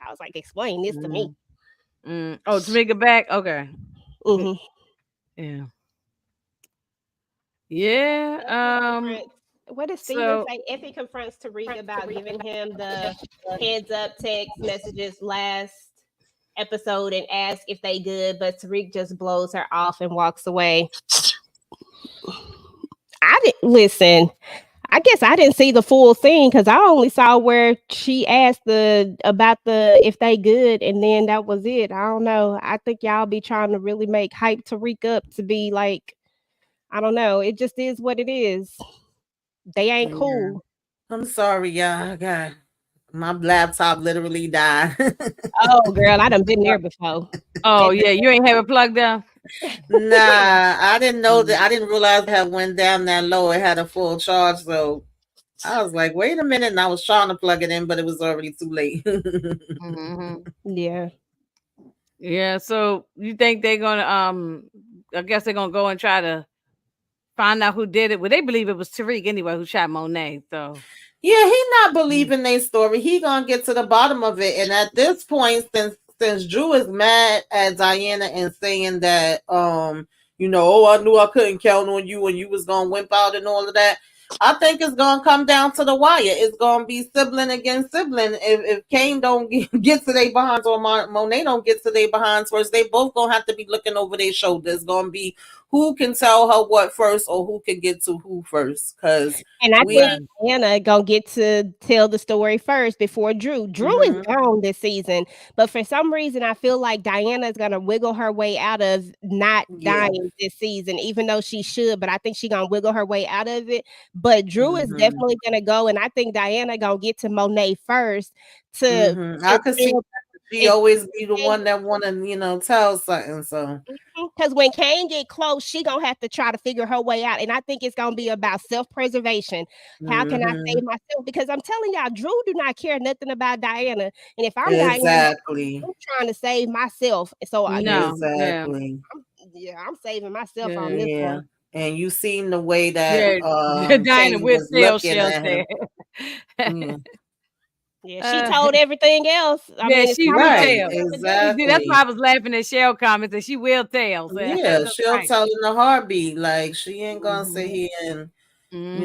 I was like, explain this to me. mm, oh to make it back okay hmm yeah yeah Effie confronts. What does Steven so say? Effie confronts Tariq about giving him the heads up text messages last episode and asks if they good, but Tariq just blows her off and walks away. I didn't listen. I guess I didn't see the full thing because I only saw where she asked about the if they good, and then that was it. I don't know. I think y'all be trying to really make hype Tariq up to be like, I don't know. It just is what it is. They ain't yeah cool. I'm sorry, y'all. God, my laptop literally died. Oh, girl, I done been there before. oh That yeah you ain't have it plugged up Nah, I didn't know that. I didn't realize it had went down that low. It had a full charge, so I was like, wait a minute, and I was trying to plug it in, but it was already too late. Mhm. Yeah. Yeah. So you think they're gonna I guess they're gonna go and try to find out who did it. Well, they believe it was Tariq anyway who shot Monae. So Yeah, he not believing their story. He gonna get to the bottom of it. And at this point, since Drew is mad at Diana and saying that oh, I knew I couldn't count on you and you was gonna wimp out and all of that. I think it's gonna come down to the wire. It's gonna be sibling against sibling. If Kane don't get to their behinds or Monet don't get to their behinds first, they both gonna have to be looking over their shoulders. Gonna be who can tell her what first or who can get to who first. Cause And I think yeah. we Anna gonna get to tell the story first before Drew. Drew is mhm. gone this season, but for some reason, I feel like Diana is gonna wiggle her way out of not Yeah. dying this season, even though she should. But I think she gonna wiggle her way out of it. But Drew is Mhm. definitely gonna go, and I think Diana gonna get to Monet first to Mhm. I to could see tell that. She if always be the one that want to, tell something. So. because when Kane get close, she gonna have to try to figure her way out, and I think it's gonna be about self preservation. How can I save Mhm. myself? Because I'm telling y'all, Drew do not care nothing about Diana, and if I'm Diana, Exactly. I'm trying to save myself. So No. Yeah. Exactly. yeah, I'm saving myself on this Yeah. one. And you seen the way that Yeah. Diana Kane will was tell, looking she'll at say. him. Yeah. Yeah, she uh, told everything else. I yeah, mean, it's she probably will gonna Right. be tell. the other day. That's why Exactly. I was laughing at Shell comments that she will tell. So Yeah. that's She'll right. tell in a heartbeat. Like she ain't gonna sit Hmm. here and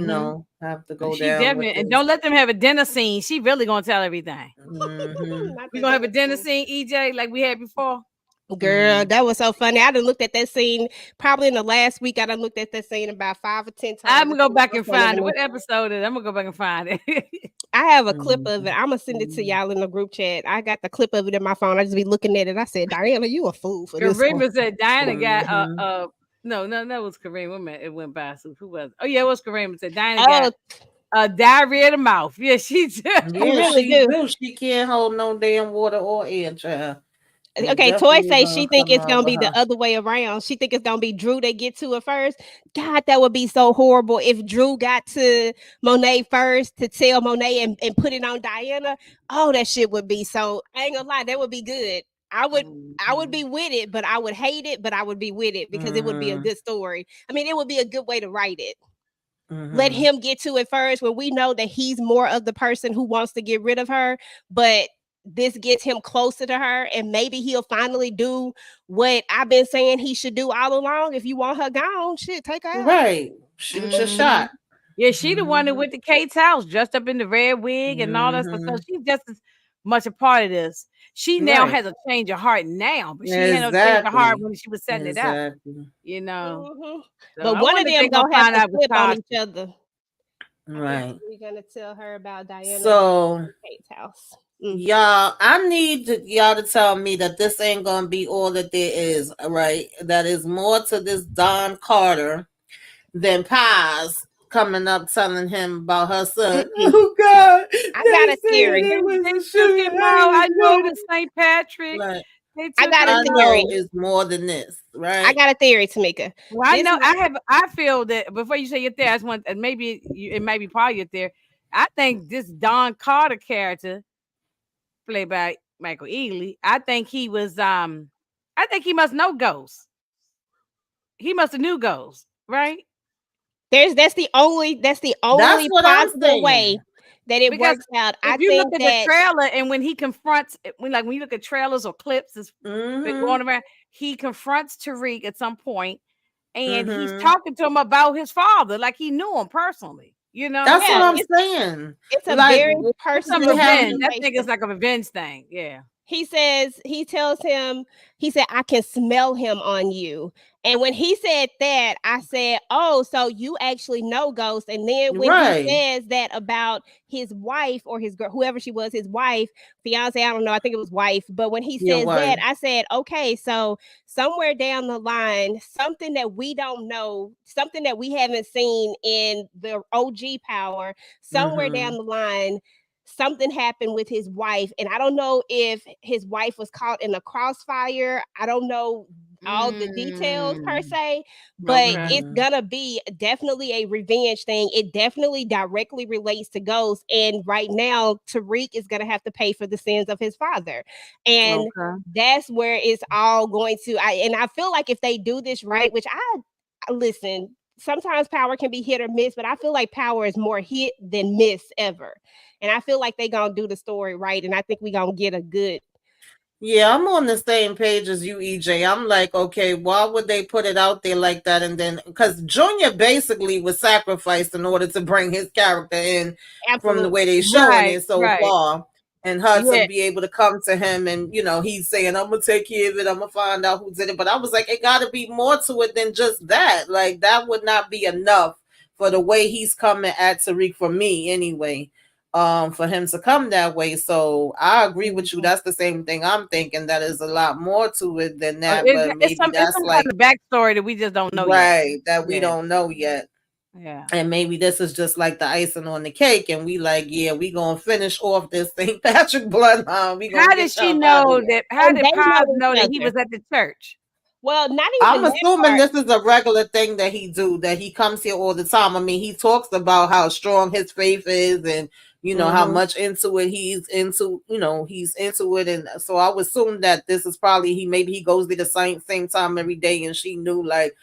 Hmm. have to go She down with definitely, and this. don't let them have a dinner scene. She really gonna tell everything. Mhm. Not We the gonna have a dinner dinner scene. scene, EJ, like we had before. Girl, Mhm. that was so funny. I done looked at that scene probably in the last week. I done looked at that scene about 5 or 10 times. I'm I gonna go think back I and was gonna find it. never. What episode is it? I'm gonna go back and find it. I have a clip of it. Mhm. I'm gonna send it to y'all in the group chat. I got the clip of it in my phone. I just be looking at it. I said, Diana, you a fool for this one. Karima said Diana got Mhm. no, that was Kareem. Wait a minute, it went by. So who was it? Oh yeah, it was Kareem. It said Diana Oh, got diarrhea of the mouth. Yeah, she did. she Yeah, really she do. do. She can't hold no damn water or air, child. It's Okay, Toy definitely say gonna she think come it's out gonna with be the her. other way around. She think it's gonna be Drew that get to it first. God, that would be so horrible if Drew got to Monet first to tell Monet and put it on Diana. Oh, that shit would be so. I ain't gonna lie, that would be good. I would Mhm. be with it, but I would hate it, but I would be with it because it would be a Mhm. good story. I mean, it would be a good way to write it. Let Mhm. him get to it first when we know that he's more of the person who wants to get rid of her, but this gets him closer to her and maybe he'll finally do what I've been saying he should do all along. If you want her gone, shit, take her out. Right. Shoot your Mhm. shot. Yeah, she the one that Mhm. went to Kate's house dressed up in the red wig and all that stuff. So Mhm. she's just as much a part of this. She now Right. has a change of heart now, but she had no change of heart Exactly. when she was setting it up. Exactly. You know. Mhm. So But I one of wonder if them they're gonna gonna have find to out it was flip on each Tasha. other. I think Right. we're gonna tell her about Diana being So in Kate's house. Mm. y'all, I need y'all to tell me that this ain't gonna be all that there is, right? That is more to this Don Carter than Paz coming up telling him about her son. Mm-mm. Oh God, I they got a saying theory. it They was a took shooting. him I out. I didn't know know it was St. Patrick. that. Like, They I took got a I him theory. know out. it's more than this, I right? got a theory, Tamika. Well, I This know is I feel that before you say your theory, I just want and maybe it may be part of your theory. I think this Don Carter character, played by Michael Ealy, I think he must know ghosts. He must have knew ghosts, right? that's the only That's what I'm possible way saying. that it Because works out. if I you look think at the that trailer and when he confronts when you look at trailers or clips that's been Mm-hmm. going around, he confronts Tariq at some point and he's Mm-hmm. talking to him about his father, like he knew him personally, you know. That's what yeah, I'm So saying. it's a Like very it's some they personal have revenge. I him. think it's situation. like a revenge thing. Yeah. He tells him, he said, I can smell him on you. And when he said that, I said, oh, so you actually know ghosts. And then when he Right. says that about his wife or his girl, whoever she was, his wife, fiance, I don't know, I think it was wife. But when he Yeah, says that, why? I said, okay, so somewhere down the line, something that we don't know, something that we haven't seen in the OG power, somewhere Mm-hmm. down the line, something happened with his wife, and I don't know if his wife was caught in a crossfire. I don't know. all the details per Mm. se, but Okay. it's Mhm. gonna be definitely a revenge thing. It definitely directly relates to Ghost. And right now, Tariq is gonna have to pay for the sins of his father. And Okay. that's where it's all going to. I feel like if they do this right, which I listen, sometimes power can be hit or miss, but I feel like power is more hit than miss ever. And I feel like they gonna do the story right, and I think we gonna get a good. Yeah, I'm on the same page as you, EJ. I'm like, okay, why would they put it out there like that? And then, because Junior basically was sacrificed in order to bring his character in from the Absolutely. way they showing Right. it so Right. far. And her to Yeah. be able to come to him and, he's saying, I'm going to take care of it. I'm going to find out who's in it. But I was like, it got to be more to it than just that. Like, that would not be enough for the way he's coming at Tariq for me anyway, for him to come that way. So I agree with you. Mhm. That's the same thing I'm thinking. That is a lot more to it than that, It's but it's maybe some it's that's some like kind of backstory that we just don't know yet. right that we Yeah. don't know yet. Yeah. And maybe this is just like the icing on the cake, and we like, yeah, we gonna finish off this St. Patrick bloodline. We gonna How did get she y'all out of know here. that? How And did they know Paz know each that he other. was at the church? Well, not even I'm that assuming part. this is a regular thing that he do, that he comes here all the time. I mean, he talks about how strong his faith is and how Mm-hmm. much into it he's into it. And so I would assume that this is probably maybe he goes there the same time every day, and she knew like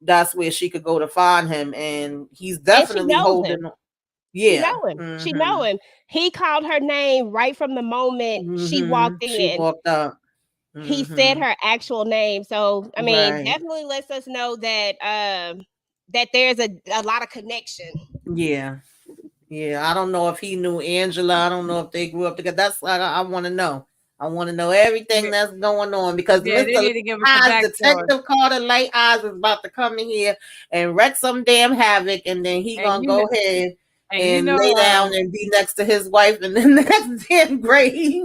that's where she could go to find him, and he's And she definitely knows holding. him. She Yeah. know him. She Mm-hmm. know him. He called her name right from the moment she Mm-hmm. walked She in. walked up. He said Mm-hmm. her actual name. So I mean, Right. definitely lets us know that that there's a lot of connection. Yeah. Yeah, I don't know if he knew Angela. I don't know if they grew up together. That's I want to know. I want to know everything Yeah, that's going on because yeah, they Mr. Light need to give us a Eyes, backstory. Detective Carter Light Eyes is about to come in here and wreck some damn havoc, and then he And gonna you know, go ahead and you and know, lay down and be next to his wife in the next damn grave.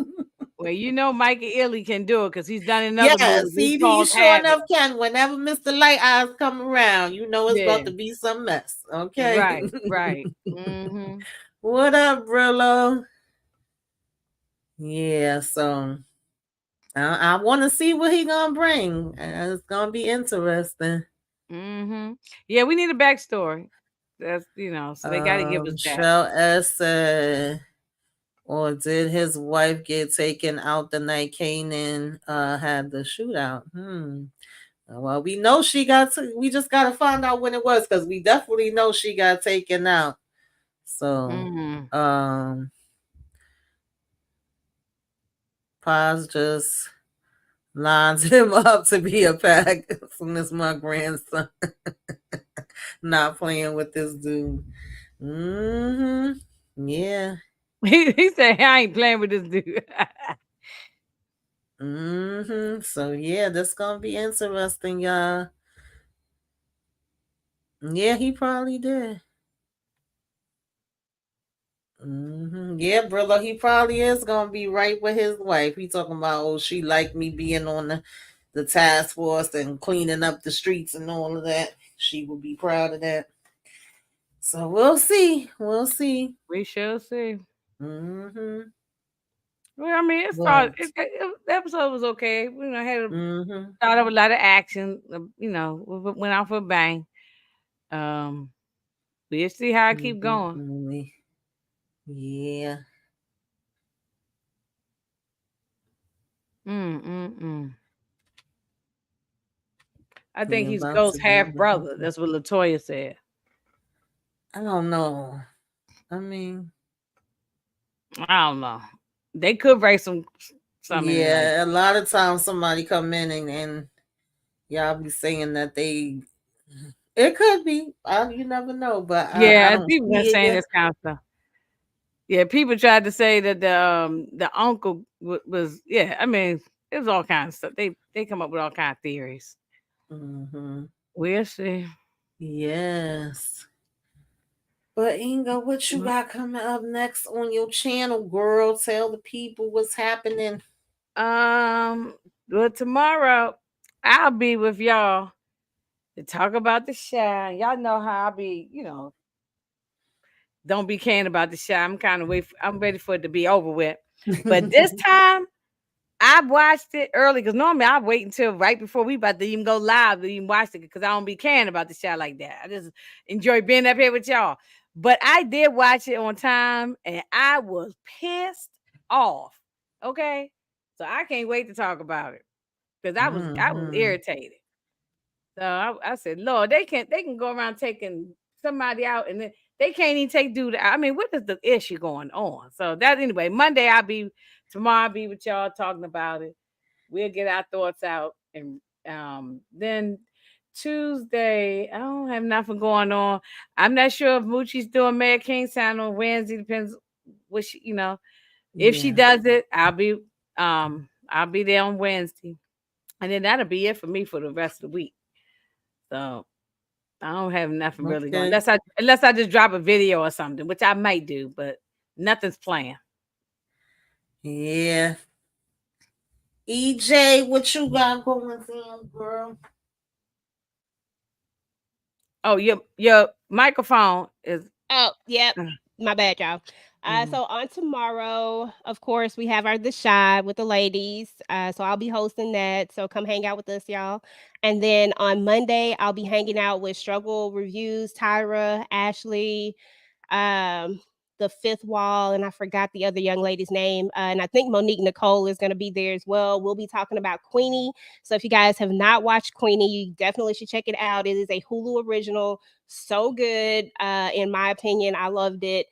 well, Mikey Illy can do it because he's done in other Yes, movies. He he caused sure havoc. enough can. Whenever Mr. Light Eyes come around, it's Yeah, about to be some mess. Okay. right, right. Mm-hmm. What up, Brillo? Yeah, so I want to see what he gonna bring. It's gonna be interesting. Mm-hmm. Yeah, we need a backstory. That's so they got to give us that. Shall S or did his wife get taken out the night Kanan had the shootout? Well, we know she got. We just gotta find out when it was because we definitely know she got taken out. So, Mm-hmm. Paz just lines him up to be a pack as soon as my grandson not playing with this dude. Yeah. He said, "I ain't playing with this dude." So yeah, that's gonna be interesting, y'all. Yeah, he probably did. Yeah, brother, he probably is gonna be right with his wife. He talking about, oh, she liked me being on the task force and cleaning up the streets and all of that. She will be proud of that. So we'll see. We'll see. We shall see. Mm-hmm. Well, I mean, it started. But The episode was okay. Had a mm-hmm. start of a lot of action. Went out for a bang. Um, we'll see how it keep going. Definitely. Yeah. Mm mm mm. I We think he's about to Ghost's be half brother. That's what Latoya said. I don't know. I mean, I don't know. They could write something in like yeah, a lot of times somebody come in and y'all be saying that they it could be. You never know, but I yeah, don't people been see it saying yet. this kind of stuff. Yeah, people tried to say that the uncle was yeah. I mean, it was all kinds of stuff. They come up with all kind of theories. Mm-hmm. We'll see. Yes. But Inga, what you got coming up next on your channel, girl? Tell the people what's happening. Um, well, tomorrow I'll be with y'all to talk about the shy. Y'all know how I be, don't be caring about the shy. I'm kind of I'm ready for it to be over with. But this time, I watched it early because normally I wait until right before we about to even go live to even watch it because I don't be caring about the show like that. I just enjoy being up here with y'all. But I did watch it on time and I was pissed off. Okay. So I can't wait to talk about it because I was Mm-hmm. irritated. So I said, Lord, they can go around taking somebody out and then they can't even take dude out. I mean, what is the issue going on? So that anyway, Monday tomorrow I'll be with y'all talking about it. We'll get our thoughts out and then Tuesday, I don't have nothing going on. I'm not sure if Moochie's doing Mayor Kingstown on Wednesday. Depends what if she Yeah. does it, I'll be there on Wednesday. And then that'll be it for me for the rest of the week. So I don't have nothing really going Okay. unless I just drop a video or something, which I might do, but nothing's planned. Yeah. EJ, what you got going on, girl? Oh, your microphone is Oh, yep. uh, My bad, y'all. mhm. So on tomorrow, of course, we have our The Shy with the ladies. So I'll be hosting that. So come hang out with us, y'all. And then on Monday, I'll be hanging out with Struggle Reviews, Tyra, Ashley, um, the Fifth Wall, and I forgot the other young lady's name. And I think Monique Nicole is going to be there as well. We'll be talking about Queenie. So if you guys have not watched Queenie, you definitely should check it out. It is a Hulu original, so good, in my opinion. I loved it.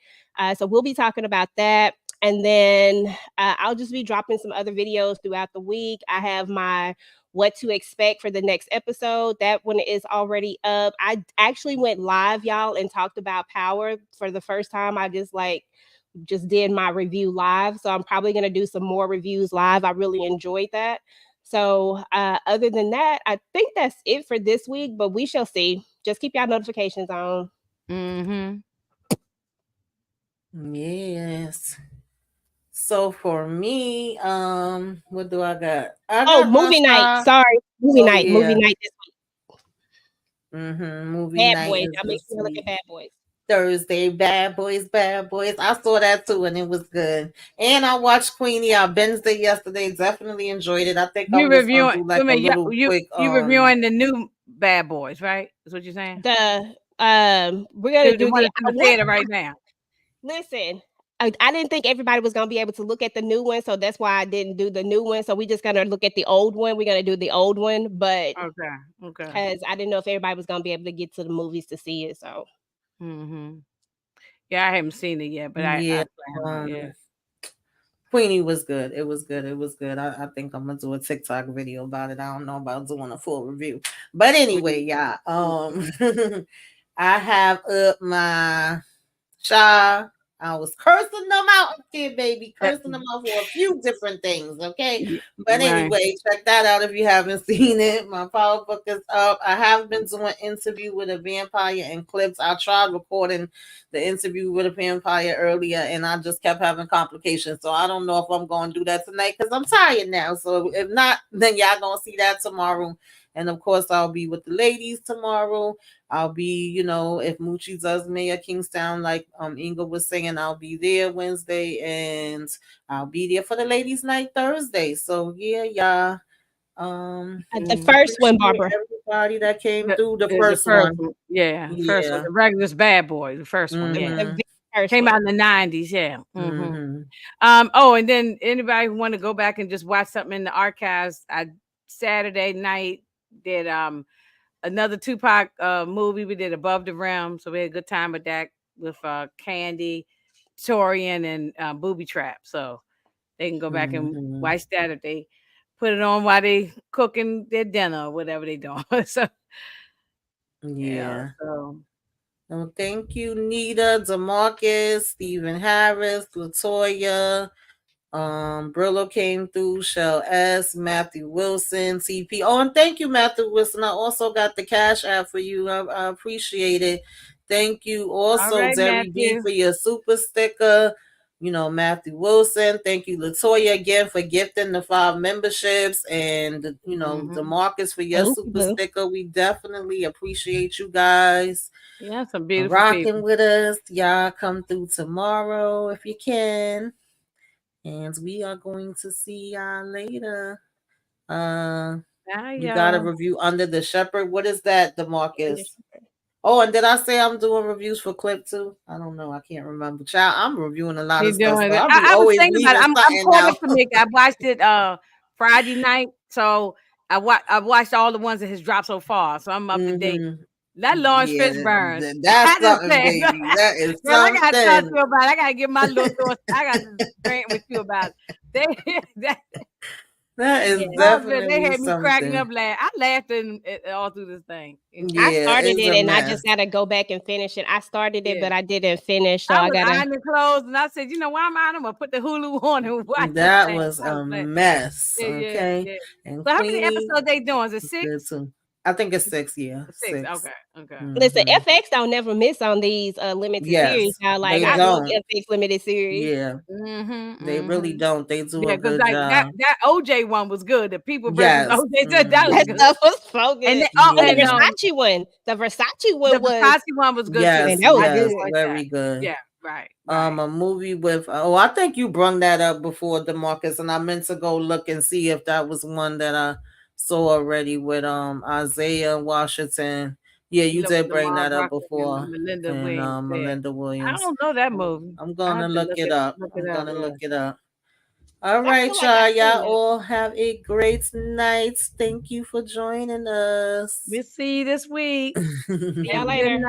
So we'll be talking about that. And then I'll just be dropping some other videos throughout the week. I have my what to expect for the next episode. That one is already up. I actually went live, y'all, and talked about Power for the first time. I just did my review live. So I'm probably going to do some more reviews live. I really enjoyed that. So other than that, I think that's it for this week, but we shall see. Just keep y'all notifications on. Mhm. Yes. So for me, what do I got? I Oh, got my movie night. shy. Sorry. Movie Oh night. Movie yeah. night this Movie Bad night Boys. is Y'all make this sure to look at week. Bad Boys. Thursday, Bad Boys, Bad Boys. I saw that too, and it was good. And I watched Queenie. I binged it yesterday. Definitely enjoyed it. I think You I'm just gonna reviewing do I like a mean little you quick. you reviewing the new Bad Boys, right? Is what you're saying? We're gonna The do one the that's in I the want theater right now. listen. I didn't think everybody was gonna be able to look at the new one, so that's why I didn't do the new one. So we just gonna look at the old one. We're gonna do the old one, but Okay. Okay. because I didn't know if everybody was gonna be able to get to the movies to see it. So Mhm. Yeah, I haven't seen it yet, but I Yeah. plan on it. Yeah. Um, Queenie was good. It was good. It was good. I think I'm gonna do a TikTok video about it. I don't know about doing a full review, but anyway, yeah. Mhm. I have up my Shy. I was cursing them out here, baby, cursing them out for a few different things, okay? But Right. anyway, check that out if you haven't seen it. My power book is up. I have been doing interview with a vampire and clips. I tried recording the interview with a vampire earlier and I just kept having complications. So I don't know if I'm going to do that tonight because I'm tired now. So if not, then y'all going to see that tomorrow. And of course, I'll be with the ladies tomorrow. I'll be, if Moochie does Mayor Kingstown, like Inga was saying, I'll be there Wednesday and I'll be there for the ladies' night Thursday. So yeah, y'all. the Mm. first one, Appreciate Barbara. everybody that came The, through the the first first one. one, yeah, the first one, Yeah. the regular's Bad Boy, the first one, The, yeah, the Mm-hmm. very first came one. out in the '90s, yeah. Mm-hmm. Oh, and then anybody who want to go back and just watch something in the archives, I Saturday night did another Tupac movie. We did Above the Rim, so we had a good time with that with Candy, Torian, and Booby Trap. So they can go back and Mm-hmm. watch that if they put it on while they cooking their dinner or whatever they doing. So yeah, Yeah. so Well, thank you, Nita, Demarcus, Stephen Harris, Latoya. Brillo came through, Shell S, Matthew Wilson, CP. Oh, and thank you, Matthew Wilson. I also got the cash app for you. I appreciate it. Thank you all also, right, Derry B, Matthew. for your super sticker. Matthew Wilson. Thank you, Latoya, again for gifting the 5 memberships. And, Mm-hmm. Demarcus for your Thank you, super boo. sticker. We definitely appreciate you guys Yeah, some for beautiful rocking people. with us. Y'all come through tomorrow if you can. And we are going to see y'all later. Uh, Bye, you got a y'all. review under the shepherd. What is that, Demarcus? Finish. Oh, and did I say I'm doing reviews for Clip too? I don't know. I can't remember. Child, I'm reviewing a lot You of stuff, doing so it? I'll be I was always thinking about leaving it. I'm something caught out. up to Nick. I watched it Friday night, so I watched all the ones that has dropped so far, so I'm up to date. Hmm. That Lawrence Yeah, Fishburne. that's I just something, said, baby. That is girl, I gotta talk to something. you about it. I gotta get my little thoughts. I gotta rant with you about it. That, That is Yeah. oh, good. They definitely had me cracking something. up laughing. I laughed all through this thing. I Yeah, started it's it a and I mess. just gotta go back and finish it. I started it, Yeah. but I didn't finish, so I I was gotta. ironing clothes and I said, you know, why am I? I'm gonna put the Hulu on and watch this That thing. was I was a like, mess. yeah. Okay, Yeah. and So how many Queenie episodes they doing? Is it was good 6? too. I think it's 6. Yeah, 6. 6. Okay. Listen, Hmm. FX don't never miss on these limited series. Yes, Now, like they I Yeah. love don't. FX limited series. Yeah, they really Mm-hmm. don't. They do a Yeah, because good like that job. that OJ one was good. The People versus Yes. OJ that was That Hmm. good. stuff was so And good. then Oh, the Yeah. Versace the one was, Versace one was good too. man, Yes. that was I did Yes. good. watch that. Very good. Yeah, right. A movie with I think you brung that up before, Demarcus, and I meant to go look and see if that was one that I saw already with Isaiah Washington. Yeah, you did bring Lamar that up Rucker and before, Melinda and Williams. Yeah. Melinda I Williams. don't know that movie. I'm I gonna have to look it up. look it I'm up. gonna Yeah. look it up. All I right, feel like I y'all. seen Y'all that. all have a great night. Thank you for joining us. We'll see you this week. See y'all Have a good later. night.